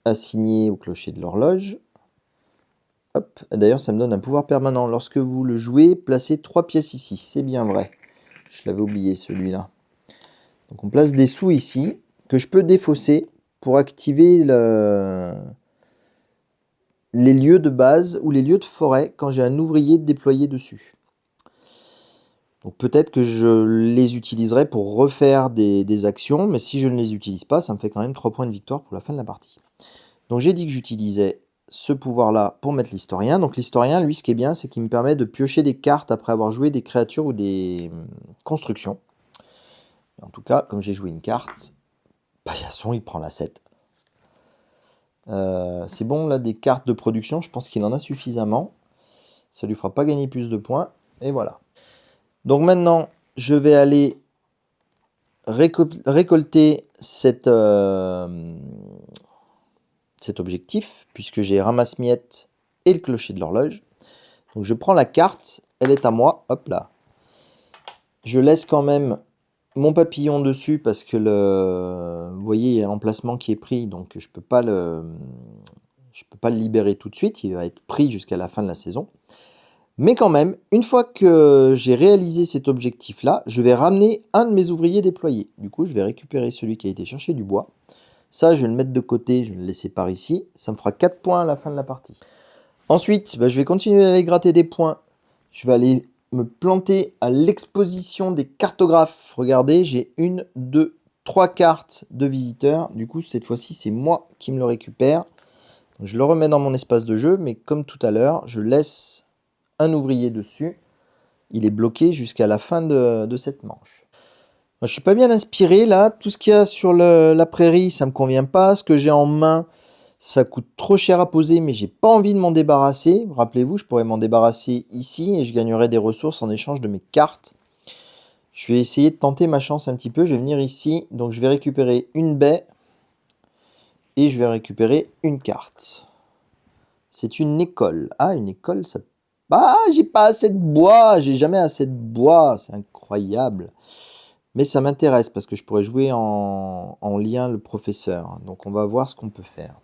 assigné au clocher de l'horloge. Hop, d'ailleurs ça me donne un pouvoir permanent. Lorsque vous le jouez, placez 3 pièces ici. C'est bien vrai. Je l'avais oublié celui-là. Donc on place des sous ici, que je peux défausser pour activer les lieux de base ou les lieux de forêt quand j'ai un ouvrier déployé dessus. Donc peut-être que je les utiliserai pour refaire des actions, mais si je ne les utilise pas, ça me fait quand même 3 points de victoire pour la fin de la partie. Donc j'ai dit que j'utilisais ce pouvoir-là pour mettre l'historien. Donc l'historien, lui, ce qui est bien, c'est qu'il me permet de piocher des cartes après avoir joué des créatures ou des constructions. En tout cas, comme j'ai joué une carte, Paillasson, il prend la 7. C'est bon, là, des cartes de production, je pense qu'il en a suffisamment. Ça lui fera pas gagner plus de points. Et voilà. Donc maintenant, je vais aller récolter cet objectif, puisque j'ai ramasse-miettes et le clocher de l'horloge. Donc je prends la carte, elle est à moi, hop là. Je laisse quand même mon papillon dessus parce que vous voyez, il y a l'emplacement qui est pris, donc je peux pas le libérer tout de suite, il va être pris jusqu'à la fin de la saison. Mais quand même, une fois que j'ai réalisé cet objectif-là, je vais ramener un de mes ouvriers déployés. Du coup, je vais récupérer celui qui a été chercher du bois. Ça, je vais le mettre de côté, je vais le laisser par ici. Ça me fera 4 points à la fin de la partie. Ensuite, je vais continuer à aller gratter des points. Je vais aller me planter à l'exposition des cartographes. Regardez, j'ai 1, 2, 3 cartes de visiteurs. Du coup, cette fois-ci, c'est moi qui me le récupère. Je le remets dans mon espace de jeu, mais comme tout à l'heure, je laisse un ouvrier dessus. Il est bloqué jusqu'à la fin de cette manche. Moi, je suis pas bien inspiré là. Tout ce qu'il y a sur la prairie, ça me convient pas. Ce que j'ai en main, ça coûte trop cher à poser, mais j'ai pas envie de m'en débarrasser. Rappelez-vous, je pourrais m'en débarrasser ici et je gagnerais des ressources en échange de mes cartes. Je vais essayer de tenter ma chance un petit peu. Je vais venir ici, donc je vais récupérer une baie et je vais récupérer une carte. C'est une école. Ah, une école, ça... Ah, j'ai pas assez de bois. J'ai jamais assez de bois. C'est incroyable. Mais ça m'intéresse parce que je pourrais jouer en lien le professeur. Donc on va voir ce qu'on peut faire.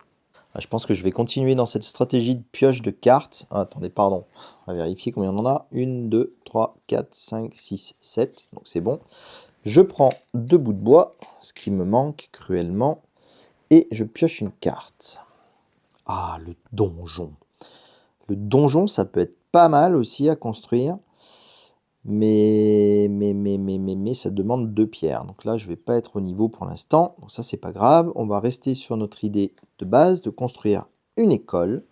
Ah, je pense que je vais continuer dans cette stratégie de pioche de cartes. Ah, attendez, pardon. On va vérifier combien on en a. 1, 2, 3, 4, 5, 6, 7. Donc c'est bon. Je prends 2 bouts de bois, ce qui me manque cruellement. Et je pioche une carte. Ah, le donjon. Le donjon, ça peut être pas mal aussi à construire. Mais ça demande 2 pierres. Donc là, je ne vais pas être au niveau pour l'instant. Donc ça, c'est pas grave. On va rester sur notre idée de base de construire une école.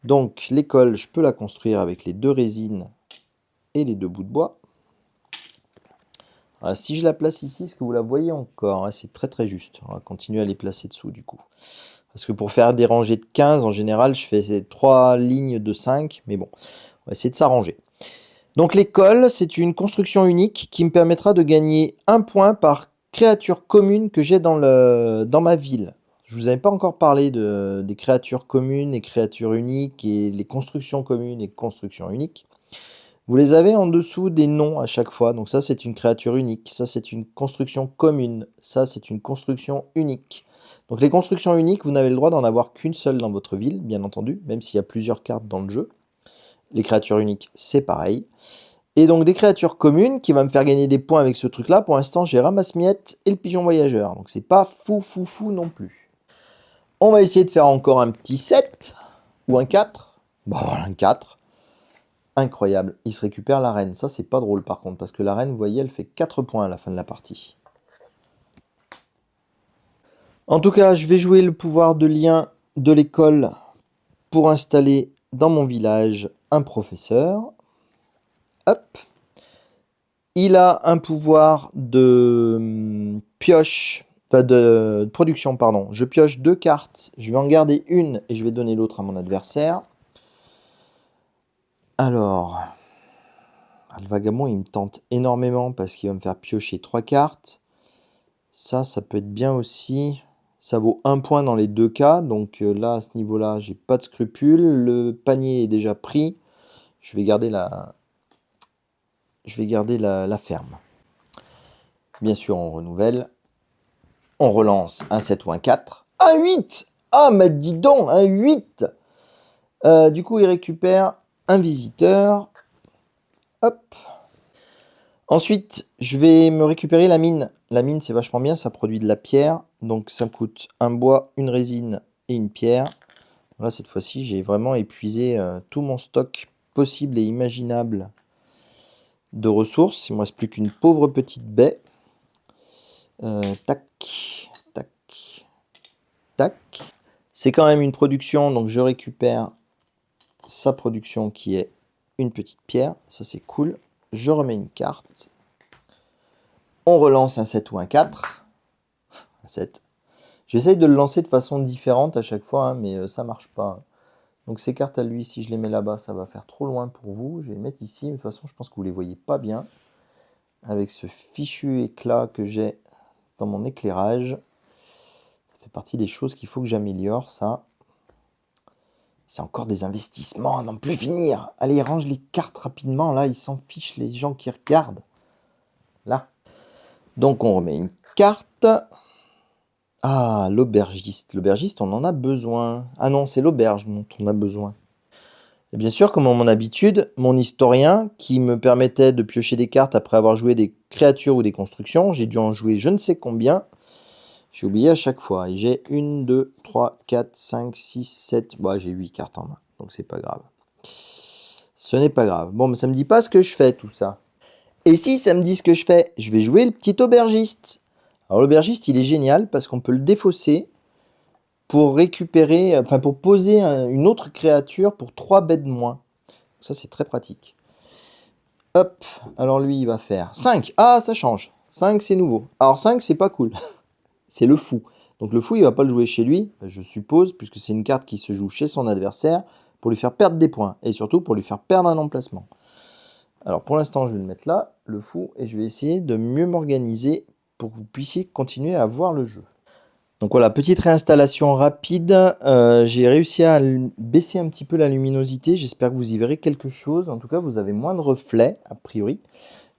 Donc l'école, je peux la construire avec les 2 résines et les 2 bouts de bois. Alors, si je la place ici, est-ce que vous la voyez encore? C'est très très juste. On va continuer à les placer dessous du coup. Parce que pour faire des rangées de 15, en général, je fais ces 3 lignes de 5. Mais bon, on va essayer de s'arranger. Donc l'école, c'est une construction unique qui me permettra de gagner 1 point par créature commune que j'ai dans ma ville. Je ne vous avais pas encore parlé des créatures communes et créatures uniques et les constructions communes et constructions uniques. Vous les avez en dessous des noms à chaque fois. Donc ça, c'est une créature unique. Ça, c'est une construction commune. Ça, c'est une construction unique. Donc les constructions uniques, vous n'avez le droit d'en avoir qu'une seule dans votre ville, bien entendu, même s'il y a plusieurs cartes dans le jeu. Les créatures uniques, c'est pareil. Et donc des créatures communes qui vont me faire gagner des points avec ce truc-là. Pour l'instant, j'ai Ramasse-Miettes et le Pigeon Voyageur. Donc c'est pas fou non plus. On va essayer de faire encore un petit 7 ou un 4. Bon, voilà, un 4. Incroyable. Il se récupère la reine. Ça, c'est pas drôle par contre, parce que la reine, vous voyez, elle fait 4 points à la fin de la partie. En tout cas, je vais jouer le pouvoir de lien de l'école pour installer dans mon village un professeur. Hop. Il a un pouvoir de pioche, de production, pardon. Je pioche 2 cartes. Je vais en garder une et je vais donner l'autre à mon adversaire. Alors, le vagabond, il me tente énormément parce qu'il va me faire piocher 3 cartes. Ça peut être bien aussi. Ça vaut 1 point dans les 2 cas. Donc là, à ce niveau-là, j'ai pas de scrupules. Le panier est déjà pris. Je vais garder la ferme. Bien sûr, on renouvelle. On relance un 7 ou un 4. Un 8! Ah, mais dis donc, un 8! Du coup, il récupère un visiteur. Hop. Ensuite, je vais me récupérer la mine. La mine, c'est vachement bien, ça produit de la pierre. Donc, ça me coûte un bois, une résine et une pierre. Là, cette fois-ci, j'ai vraiment épuisé tout mon stock possible et imaginable de ressources. Il ne me reste plus qu'une pauvre petite baie. Tac, tac, tac. C'est quand même une production, donc je récupère sa production qui est une petite pierre. Ça, c'est cool. Je remets une carte. On relance un 7 ou un 4. Un 7. J'essaye de le lancer de façon différente à chaque fois, hein, mais ça marche pas. Donc ces cartes à lui, si je les mets là-bas, ça va faire trop loin pour vous. Je vais les mettre ici. De toute façon, je pense que vous les voyez pas bien. Avec ce fichu éclat que j'ai dans mon éclairage. Ça fait partie des choses qu'il faut que j'améliore, ça. C'est encore des investissements à n'en plus finir. Allez, range les cartes rapidement. Là, ils s'en fichent, les gens qui regardent. Là. Donc, on remet une carte. Ah, l'aubergiste. L'aubergiste, on en a besoin. Ah non, c'est l'auberge dont on a besoin. Et bien sûr, comme à mon habitude, mon historien, qui me permettait de piocher des cartes après avoir joué des créatures ou des constructions, j'ai dû en jouer je ne sais combien. J'ai oublié à chaque fois. Et j'ai 1, 2, 3, 4, 5, 6, 7... Bon, j'ai 8 cartes en main, donc c'est pas grave. Ce n'est pas grave. Bon, mais ça me dit pas ce que je fais, tout ça. Et si ça me dit ce que je fais, je vais jouer le petit aubergiste. Alors l'aubergiste, il est génial parce qu'on peut le défausser pour récupérer, enfin pour poser une autre créature pour 3 bêtes de moins. Ça, c'est très pratique. Hop, alors lui, il va faire 5. Ah, ça change. 5, c'est nouveau. Alors 5, c'est pas cool. C'est le fou. Donc le fou, il va pas le jouer chez lui, je suppose, puisque c'est une carte qui se joue chez son adversaire, pour lui faire perdre des points, et surtout pour lui faire perdre un emplacement. Alors pour l'instant, je vais le mettre là, le fou, et je vais essayer de mieux m'organiser pour que vous puissiez continuer à voir le jeu. Donc voilà, petite réinstallation rapide. J'ai réussi à baisser un petit peu la luminosité. J'espère que vous y verrez quelque chose. En tout cas, vous avez moins de reflets, a priori.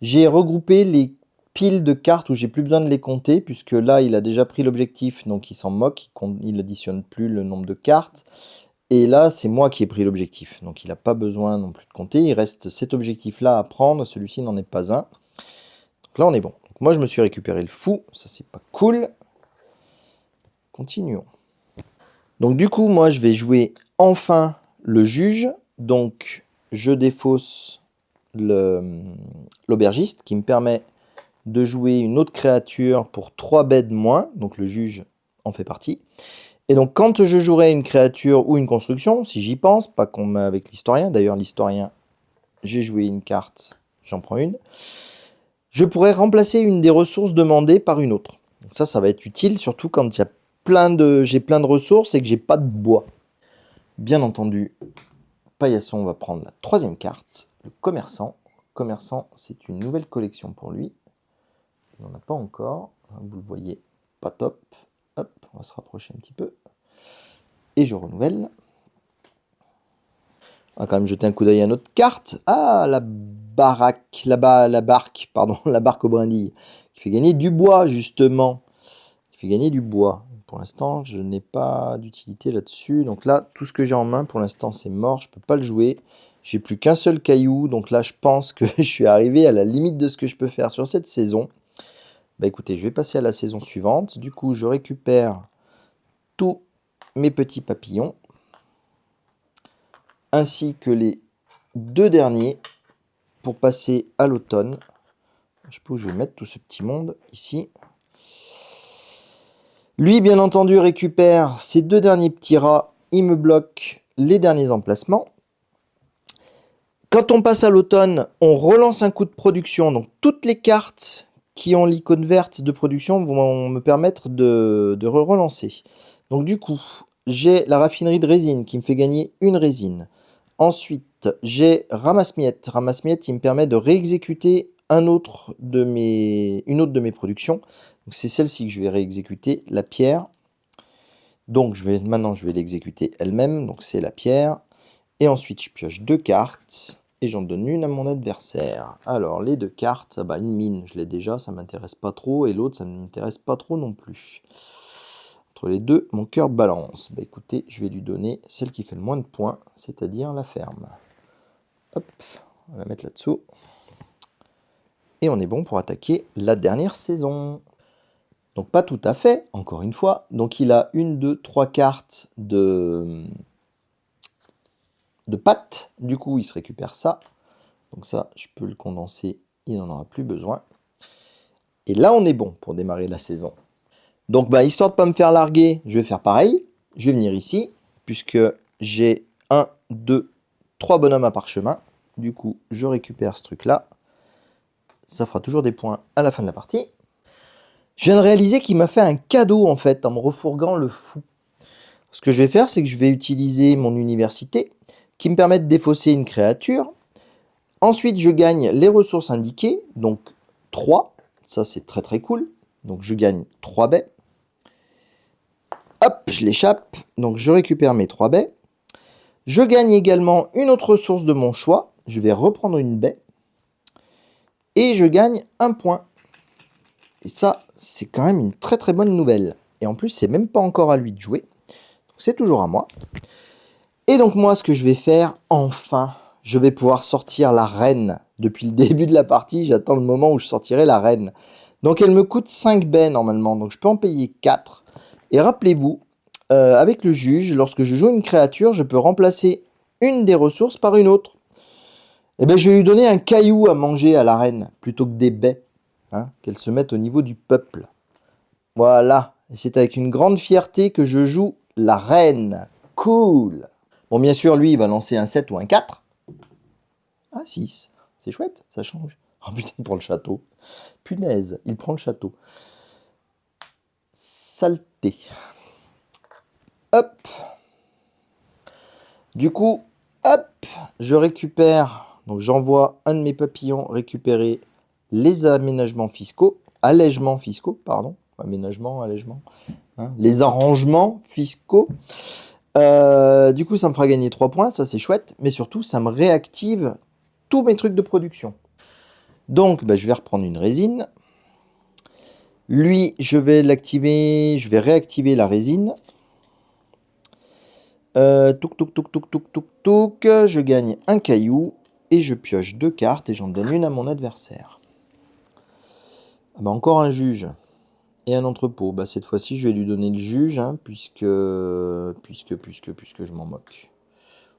J'ai regroupé les piles de cartes où j'ai plus besoin de les compter, puisque là, il a déjà pris l'objectif, donc il s'en moque. Il n'additionne plus le nombre de cartes. Et là, c'est moi qui ai pris l'objectif. Donc il n'a pas besoin non plus de compter. Il reste cet objectif-là à prendre. Celui-ci n'en est pas un. Donc là, on est bon. Donc moi, je me suis récupéré le fou. Ça, c'est pas cool. Continuons. Donc du coup, moi, je vais jouer enfin le juge. Donc, je défausse l'aubergiste qui me permet de jouer une autre créature pour 3 bêtes de moins. Donc le juge en fait partie. Et donc quand je jouerai une créature ou une construction, si j'y pense, pas comme avec l'historien, d'ailleurs l'historien, j'ai joué une carte, j'en prends une, je pourrais remplacer une des ressources demandées par une autre. Donc ça va être utile, surtout quand j'ai plein de ressources et que j'ai pas de bois. Bien entendu, Paillasson va prendre la 3e carte, le commerçant. Commerçant, c'est une nouvelle collection pour lui. Il n'en a pas encore, vous le voyez, pas top. Hop, on va se rapprocher un petit peu. Et je renouvelle. On va quand même jeter un coup d'œil à notre carte. Ah, la baraque, là-bas, la barque aux brindilles, qui fait gagner du bois, justement. Qui fait gagner du bois. Pour l'instant, je n'ai pas d'utilité là-dessus. Donc là, tout ce que j'ai en main, pour l'instant, c'est mort. Je ne peux pas le jouer. J'ai plus qu'un seul caillou. Donc là, je pense que je suis arrivé à la limite de ce que je peux faire sur cette saison. Bah écoutez, je vais passer à la saison suivante. Du coup, je récupère tous mes petits papillons, ainsi que les 2 derniers pour passer à l'automne. Je sais pas où je vais mettre tout ce petit monde ici. Lui, bien entendu, récupère ces 2 derniers petits rats. Il me bloque les derniers emplacements. Quand on passe à l'automne, on relance un coup de production. Donc toutes les cartes qui ont l'icône verte de production vont me permettre de relancer. Donc du coup, j'ai la raffinerie de résine qui me fait gagner une résine. Ensuite, j'ai ramasse-miettes. Ramasse-miettes qui me permet de réexécuter une autre de mes productions. C'est celle-ci que je vais réexécuter, la pierre. Donc maintenant, je vais l'exécuter elle-même. Donc c'est la pierre. Et ensuite, je pioche 2 cartes. Et j'en donne une à mon adversaire. Alors, les 2 cartes, une mine, je l'ai déjà, ça ne m'intéresse pas trop. Et l'autre, ça ne m'intéresse pas trop non plus. Entre les deux, mon cœur balance. Écoutez, je vais lui donner celle qui fait le moins de points, c'est-à-dire la ferme. Hop, on va la mettre là-dessous. Et on est bon pour attaquer la dernière saison. Donc pas tout à fait, encore une fois. Donc il a 1, 2, 3 cartes de pâte. Du coup, il se récupère ça. Donc ça, je peux le condenser, il n'en aura plus besoin. Et là, on est bon pour démarrer la saison. Donc, histoire de ne pas me faire larguer, je vais faire pareil. Je vais venir ici, puisque j'ai 1, 2, 3 bonhommes à parchemin. Du coup, je récupère ce truc-là. Ça fera toujours des points à la fin de la partie. Je viens de réaliser qu'il m'a fait un cadeau, en fait, en me refourguant le fou. Ce que je vais faire, c'est que je vais utiliser mon université, qui me permet de défausser une créature. Ensuite, je gagne les ressources indiquées, donc 3. Ça, c'est très très cool. Donc, je gagne 3 baies. Hop, je l'échappe. Donc, je récupère mes 3 baies. Je gagne également une autre ressource de mon choix. Je vais reprendre une baie. Et je gagne 1 point. Et ça, c'est quand même une très très bonne nouvelle. Et en plus, c'est même pas encore à lui de jouer. Donc, c'est toujours à moi. Et donc, moi, ce que je vais faire, enfin, je vais pouvoir sortir la reine. Depuis le début de la partie, j'attends le moment où je sortirai la reine. Donc, elle me coûte 5 baies normalement. Donc, je peux en payer 4. Et rappelez-vous, avec le juge, lorsque je joue une créature, je peux remplacer une des ressources par une autre. Et bien, je vais lui donner un caillou à manger à la reine, plutôt que des baies. Hein, qu'elle se mette au niveau du peuple. Voilà. Et c'est avec une grande fierté que je joue la reine. Cool. Bon, bien sûr, lui, il va lancer un 7 ou un 4. Un 6. C'est chouette, ça change. Oh putain, il prend le château. Punaise, il prend le château. Saleté. Hop. Du coup, hop, je récupère, donc j'envoie un de mes papillons récupérer les aménagements fiscaux, allègements fiscaux, pardon, aménagement, allègement, hein, les arrangements fiscaux. Du coup, ça me fera gagner 3 points, ça c'est chouette, mais surtout, ça me réactive tous mes trucs de production. Donc, bah, je vais reprendre une résine. Lui, je vais l'activer, je vais réactiver la résine. Touc, touc, touc, touc, touc, touc, touc. Je gagne un caillou et je pioche 2 cartes et j'en donne une à mon adversaire. Ah bah encore un juge et un entrepôt. Bah cette fois-ci, je vais lui donner le juge, hein, puisque je m'en moque.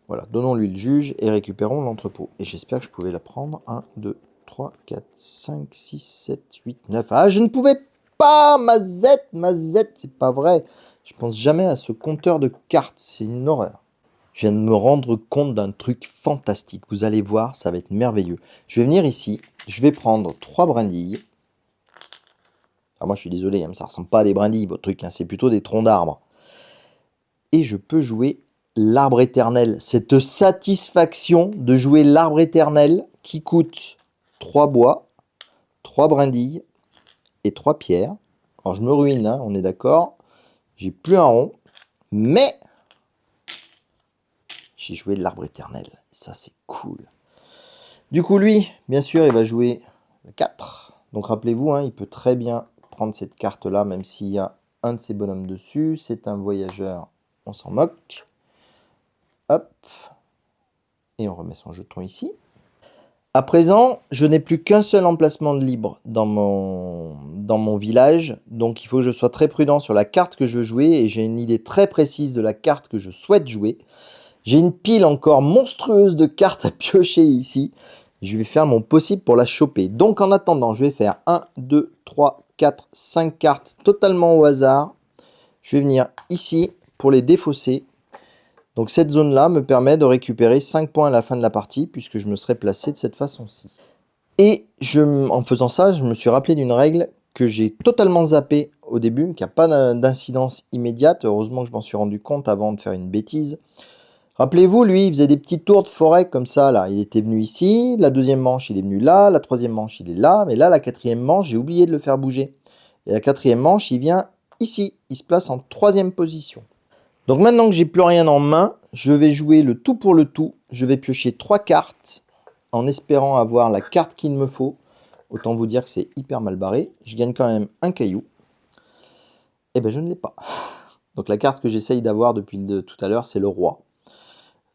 Voilà, donnons-lui le juge et récupérons l'entrepôt. Et j'espère que je pouvais la prendre. 1, 2, 3, 4, 5, 6, 7, 8, 9. Ah, je ne pouvais pas, ma Z, c'est pas vrai. Je pense jamais à ce compteur de cartes, c'est une horreur. Je viens de me rendre compte d'un truc fantastique. Vous allez voir, ça va être merveilleux. Je vais venir ici, je vais prendre 3 brindilles. Alors moi, je suis désolé, hein, ça ne ressemble pas à des brindilles, votre truc, hein, c'est plutôt des troncs d'arbres. Et je peux jouer l'arbre éternel. Cette satisfaction de jouer l'arbre éternel qui coûte 3 bois, 3 brindilles et 3 pierres. Alors je me ruine, hein, on est d'accord. J'ai plus un rond, mais j'ai joué l'arbre éternel. Ça, c'est cool. Du coup, lui, bien sûr, il va jouer le 4. Donc rappelez-vous, hein, il peut très bien prendre cette carte-là, même s'il y a un de ces bonhommes dessus. C'est un voyageur, on s'en moque. Hop. Et on remet son jeton ici. À présent, je n'ai plus qu'un seul emplacement de libre dans mon village. Donc il faut que je sois très prudent sur la carte que je veux jouer. Et j'ai une idée très précise de la carte que je souhaite jouer. J'ai une pile encore monstrueuse de cartes à piocher ici. Je vais faire mon possible pour la choper. Donc en attendant, je vais faire 1, 2, 3, 4, 5 cartes totalement au hasard. Je vais venir ici pour les défausser. Donc cette zone-là me permet de récupérer 5 points à la fin de la partie, puisque je me serais placé de cette façon-ci. Et en faisant ça, je me suis rappelé d'une règle que j'ai totalement zappée au début, qui n'a pas d'incidence immédiate. Heureusement que je m'en suis rendu compte avant de faire une bêtise. Rappelez-vous, lui, il faisait des petits tours de forêt comme ça, là. Il était venu ici, la deuxième manche, il est venu là, la troisième manche, il est là, mais là, la quatrième manche, j'ai oublié de le faire bouger. Et la quatrième manche, il vient ici, il se place en 3e position. Donc maintenant que j'ai plus rien en main, je vais jouer le tout pour le tout. Je vais piocher 3 cartes en espérant avoir la carte qu'il me faut. Autant vous dire que c'est hyper mal barré. Je gagne quand même un caillou. Eh ben je ne l'ai pas. Donc la carte que j'essaye d'avoir depuis tout à l'heure, c'est le roi.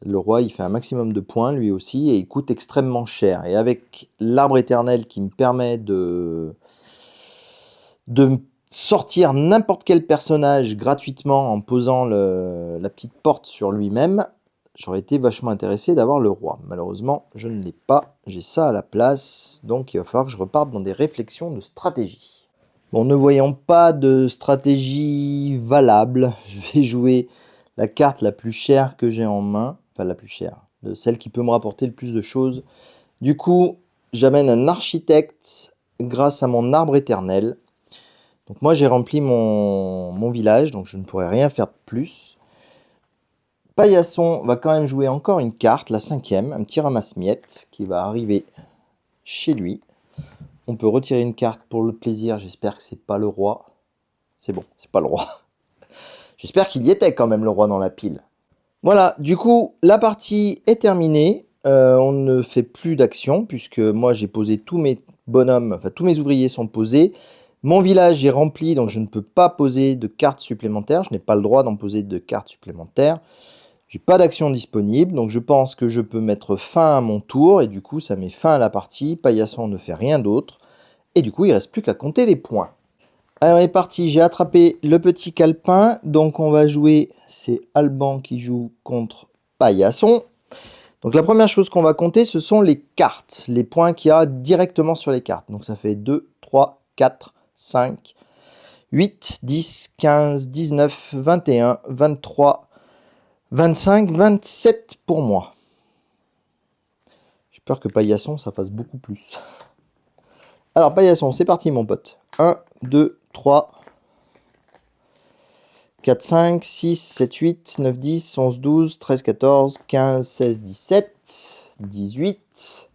Le roi, il fait un maximum de points, lui aussi, et il coûte extrêmement cher. Et avec l'arbre éternel qui me permet de sortir n'importe quel personnage gratuitement en posant la petite porte sur lui-même, j'aurais été vachement intéressé d'avoir le roi. Malheureusement, je ne l'ai pas. J'ai ça à la place, donc il va falloir que je reparte dans des réflexions de stratégie. Bon, ne voyant pas de stratégie valable, je vais jouer la carte la plus chère que j'ai en main. Enfin, la plus chère, de celle qui peut me rapporter le plus de choses. Du coup, j'amène un architecte grâce à mon arbre éternel. Donc moi, j'ai rempli mon village, donc je ne pourrais rien faire de plus. Paillasson va quand même jouer encore une carte, la 5e, un petit ramasse-miettes qui va arriver chez lui. On peut retirer une carte pour le plaisir, j'espère que c'est pas le roi. C'est bon, c'est pas le roi. J'espère qu'il y était quand même le roi dans la pile. Voilà, du coup, la partie est terminée. On ne fait plus d'action puisque moi j'ai posé tous mes bonhommes, enfin tous mes ouvriers sont posés. Mon village est rempli, donc je ne peux pas poser de cartes supplémentaires. Je n'ai pas le droit d'en poser de cartes supplémentaires. J'ai pas d'action disponible, donc je pense que je peux mettre fin à mon tour et du coup ça met fin à la partie. Paillasson ne fait rien d'autre et du coup il ne reste plus qu'à compter les points. Alors on est parti, j'ai attrapé le petit calepin, donc on va jouer, c'est Alban qui joue contre Paillasson. Donc la première chose qu'on va compter, ce sont les cartes, les points qu'il y a directement sur les cartes. Donc ça fait 2, 3, 4, 5, 8, 10, 15, 19, 21, 23, 25, 27 pour moi. J'ai peur que Paillasson, ça fasse beaucoup plus. Alors, Paillasson, c'est parti, mon pote. 1, 2, 3, 4, 5, 6, 7, 8, 9, 10, 11, 12, 13, 14, 15, 16, 17, 18,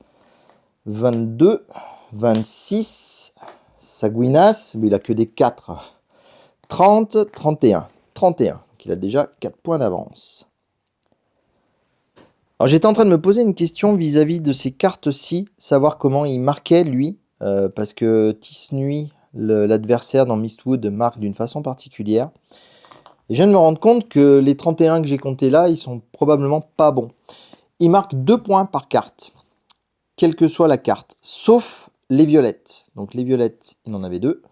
22, 26, Sagouinas, mais il a que des 4. 30, 31. 31. Donc il a déjà 4 points d'avance. Alors j'étais en train de me poser une question vis-à-vis de ces cartes-ci, savoir comment il marquait lui, parce que Tisnuit, l'adversaire dans Mistwood, marque d'une façon particulière. Et je viens de me rendre compte que les 31 que j'ai comptés là, ils sont probablement pas bons. Il marque 2 points par carte, quelle que soit la carte, sauf les violettes. Donc les violettes, il en avait 2.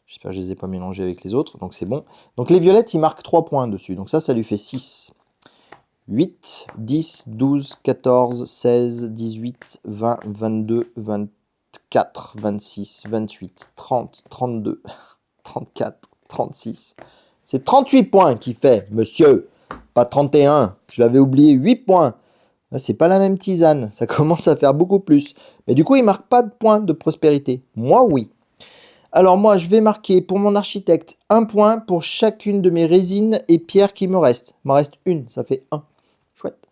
J'espère que je ne les ai pas mélangées avec les autres, donc c'est bon. Donc les violettes, il marque 3 points dessus, donc ça lui fait 6. 8, 10, 12, 14, 16, 18, 20, 22, 24, 26, 28, 30, 32, 34, 36. C'est 38 points qu'il fait, monsieur. Pas 31. Je l'avais oublié, 8 points. C'est pas la même tisane. Ça commence à faire beaucoup plus. Mais du coup, il ne marque pas de points de prospérité. Moi, oui. Alors moi, je vais marquer pour mon architecte 1 point pour chacune de mes résines et pierres qui me restent. Il m'en reste une, ça fait 1. Chouette.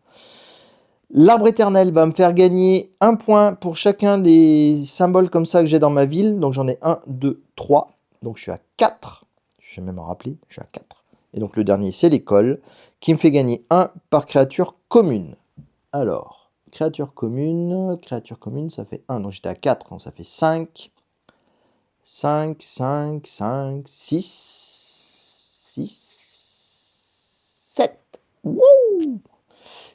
L'arbre éternel va me faire gagner 1 point pour chacun des symboles comme ça que j'ai dans ma ville. Donc j'en ai 1, 2, 3. Donc je suis à 4. Je vais même en rappeler, je suis à 4. Et donc le dernier, c'est l'école, qui me fait gagner 1 par créature commune. Alors, créature commune, ça fait 1. Donc j'étais à 4, donc ça fait 5. 5, 5, 5, 6, 6, 7. Wouh!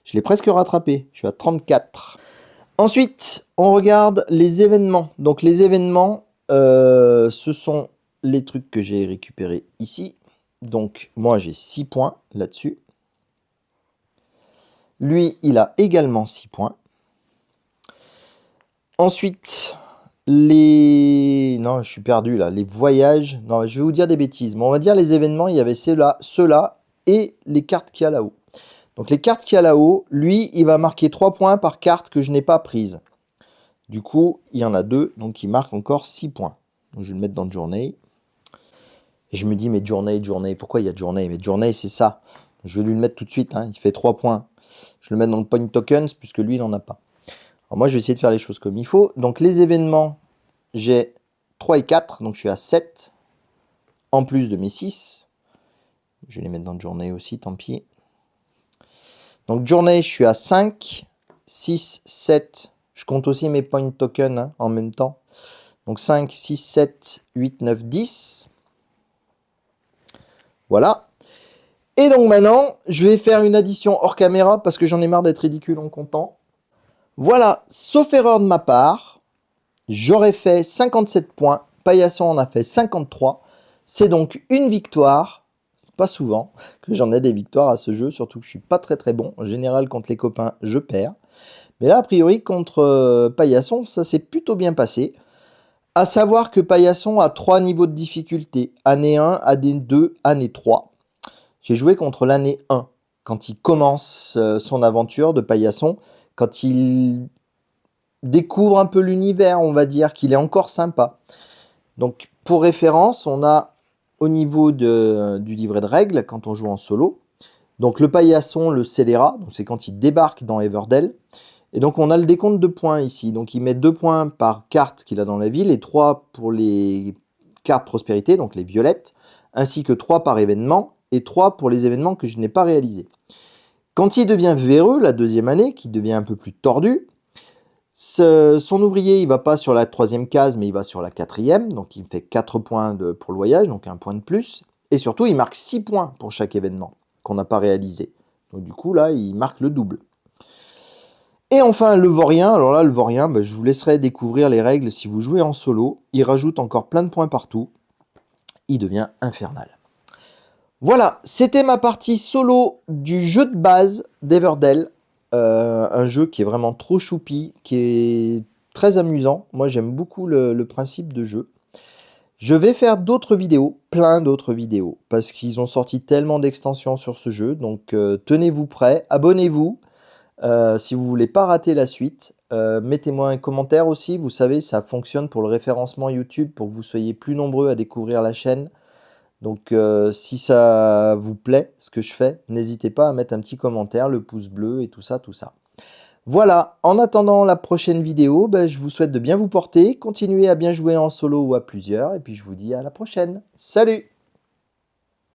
Je l'ai presque rattrapé. Je suis à 34. Ensuite, on regarde les événements. Donc les événements, ce sont les trucs que j'ai récupérés ici. Donc moi, j'ai 6 points là-dessus. Lui, il a également 6 points. Ensuite, non, je suis perdu là. Les voyages. Non, je vais vous dire des bêtises. Mais on va dire les événements. Il y avait ceux-là et les cartes qu'il y a là-haut. Donc les cartes qu'il y a là-haut, lui, il va marquer 3 points par carte que je n'ai pas prise. Du coup, il y en a 2, donc il marque encore 6 points. Donc je vais le mettre dans Journey. Et je me dis, mais Journey, pourquoi il y a Journey? Mais Journey, c'est ça. Je vais lui le mettre tout de suite, hein. Il fait 3 points. Je le mets dans le Point Tokens, puisque lui, il n'en a pas. Alors moi, je vais essayer de faire les choses comme il faut. Donc les événements, j'ai 3 et 4, donc je suis à 7, en plus de mes 6. Je vais les mettre dans Journey aussi, tant pis. Donc Journey, je suis à 5, 6, 7. Je compte aussi mes Point Tokens hein, en même temps. Donc 5, 6, 7, 8, 9, 10. Voilà. Et donc maintenant, je vais faire une addition hors caméra parce que j'en ai marre d'être ridicule en comptant. Voilà, sauf erreur de ma part, j'aurais fait 57 points. Paillasson en a fait 53. C'est donc une victoire. Pas souvent que j'en ai des victoires à ce jeu, surtout que je suis pas très bon. En général, contre les copains, je perds. Mais là, a priori, contre Paillasson, ça s'est plutôt bien passé. À savoir que Paillasson a 3 niveaux de difficulté. Année 1, année 2, année 3. J'ai joué contre l'année 1, quand il commence son aventure de Paillasson, quand il découvre un peu l'univers, on va dire, qu'il est encore sympa. Donc, pour référence, on a au niveau du livret de règles, quand on joue en solo, donc le Paillasson, le scélérat, c'est quand il débarque dans Everdell. Et donc on a le décompte de points ici. Donc il met 2 points par carte qu'il a dans la ville et 3 pour les cartes prospérité, donc les violettes, ainsi que 3 par événement et 3 pour les événements que je n'ai pas réalisés. Quand il devient véreux, la deuxième année, qui devient un peu plus tordu, son ouvrier, il ne va pas sur la 3e case, mais il va sur la 4e. Donc il fait 4 points pour le voyage, donc 1 point de plus. Et surtout, il marque 6 points pour chaque événement qu'on n'a pas réalisé. Donc du coup, là, il marque le double. Et enfin, le Vaurien. Alors là, le Vaurien, je vous laisserai découvrir les règles si vous jouez en solo. Il rajoute encore plein de points partout. Il devient infernal. Voilà, c'était ma partie solo du jeu de base d'Everdell. Un jeu qui est vraiment trop choupi, qui est très amusant. Moi, j'aime beaucoup le principe de jeu. Je vais faire d'autres vidéos, plein d'autres vidéos, parce qu'ils ont sorti tellement d'extensions sur ce jeu, donc tenez-vous prêts, abonnez-vous si vous voulez pas rater la suite. Mettez-moi un commentaire aussi, vous savez, ça fonctionne pour le référencement YouTube, pour que vous soyez plus nombreux à découvrir la chaîne. Donc si ça vous plaît, ce que je fais, n'hésitez pas à mettre un petit commentaire, le pouce bleu et tout ça, tout ça. Voilà, en attendant la prochaine vidéo, ben, je vous souhaite de bien vous porter, continuez à bien jouer en solo ou à plusieurs, et puis je vous dis à la prochaine. Salut!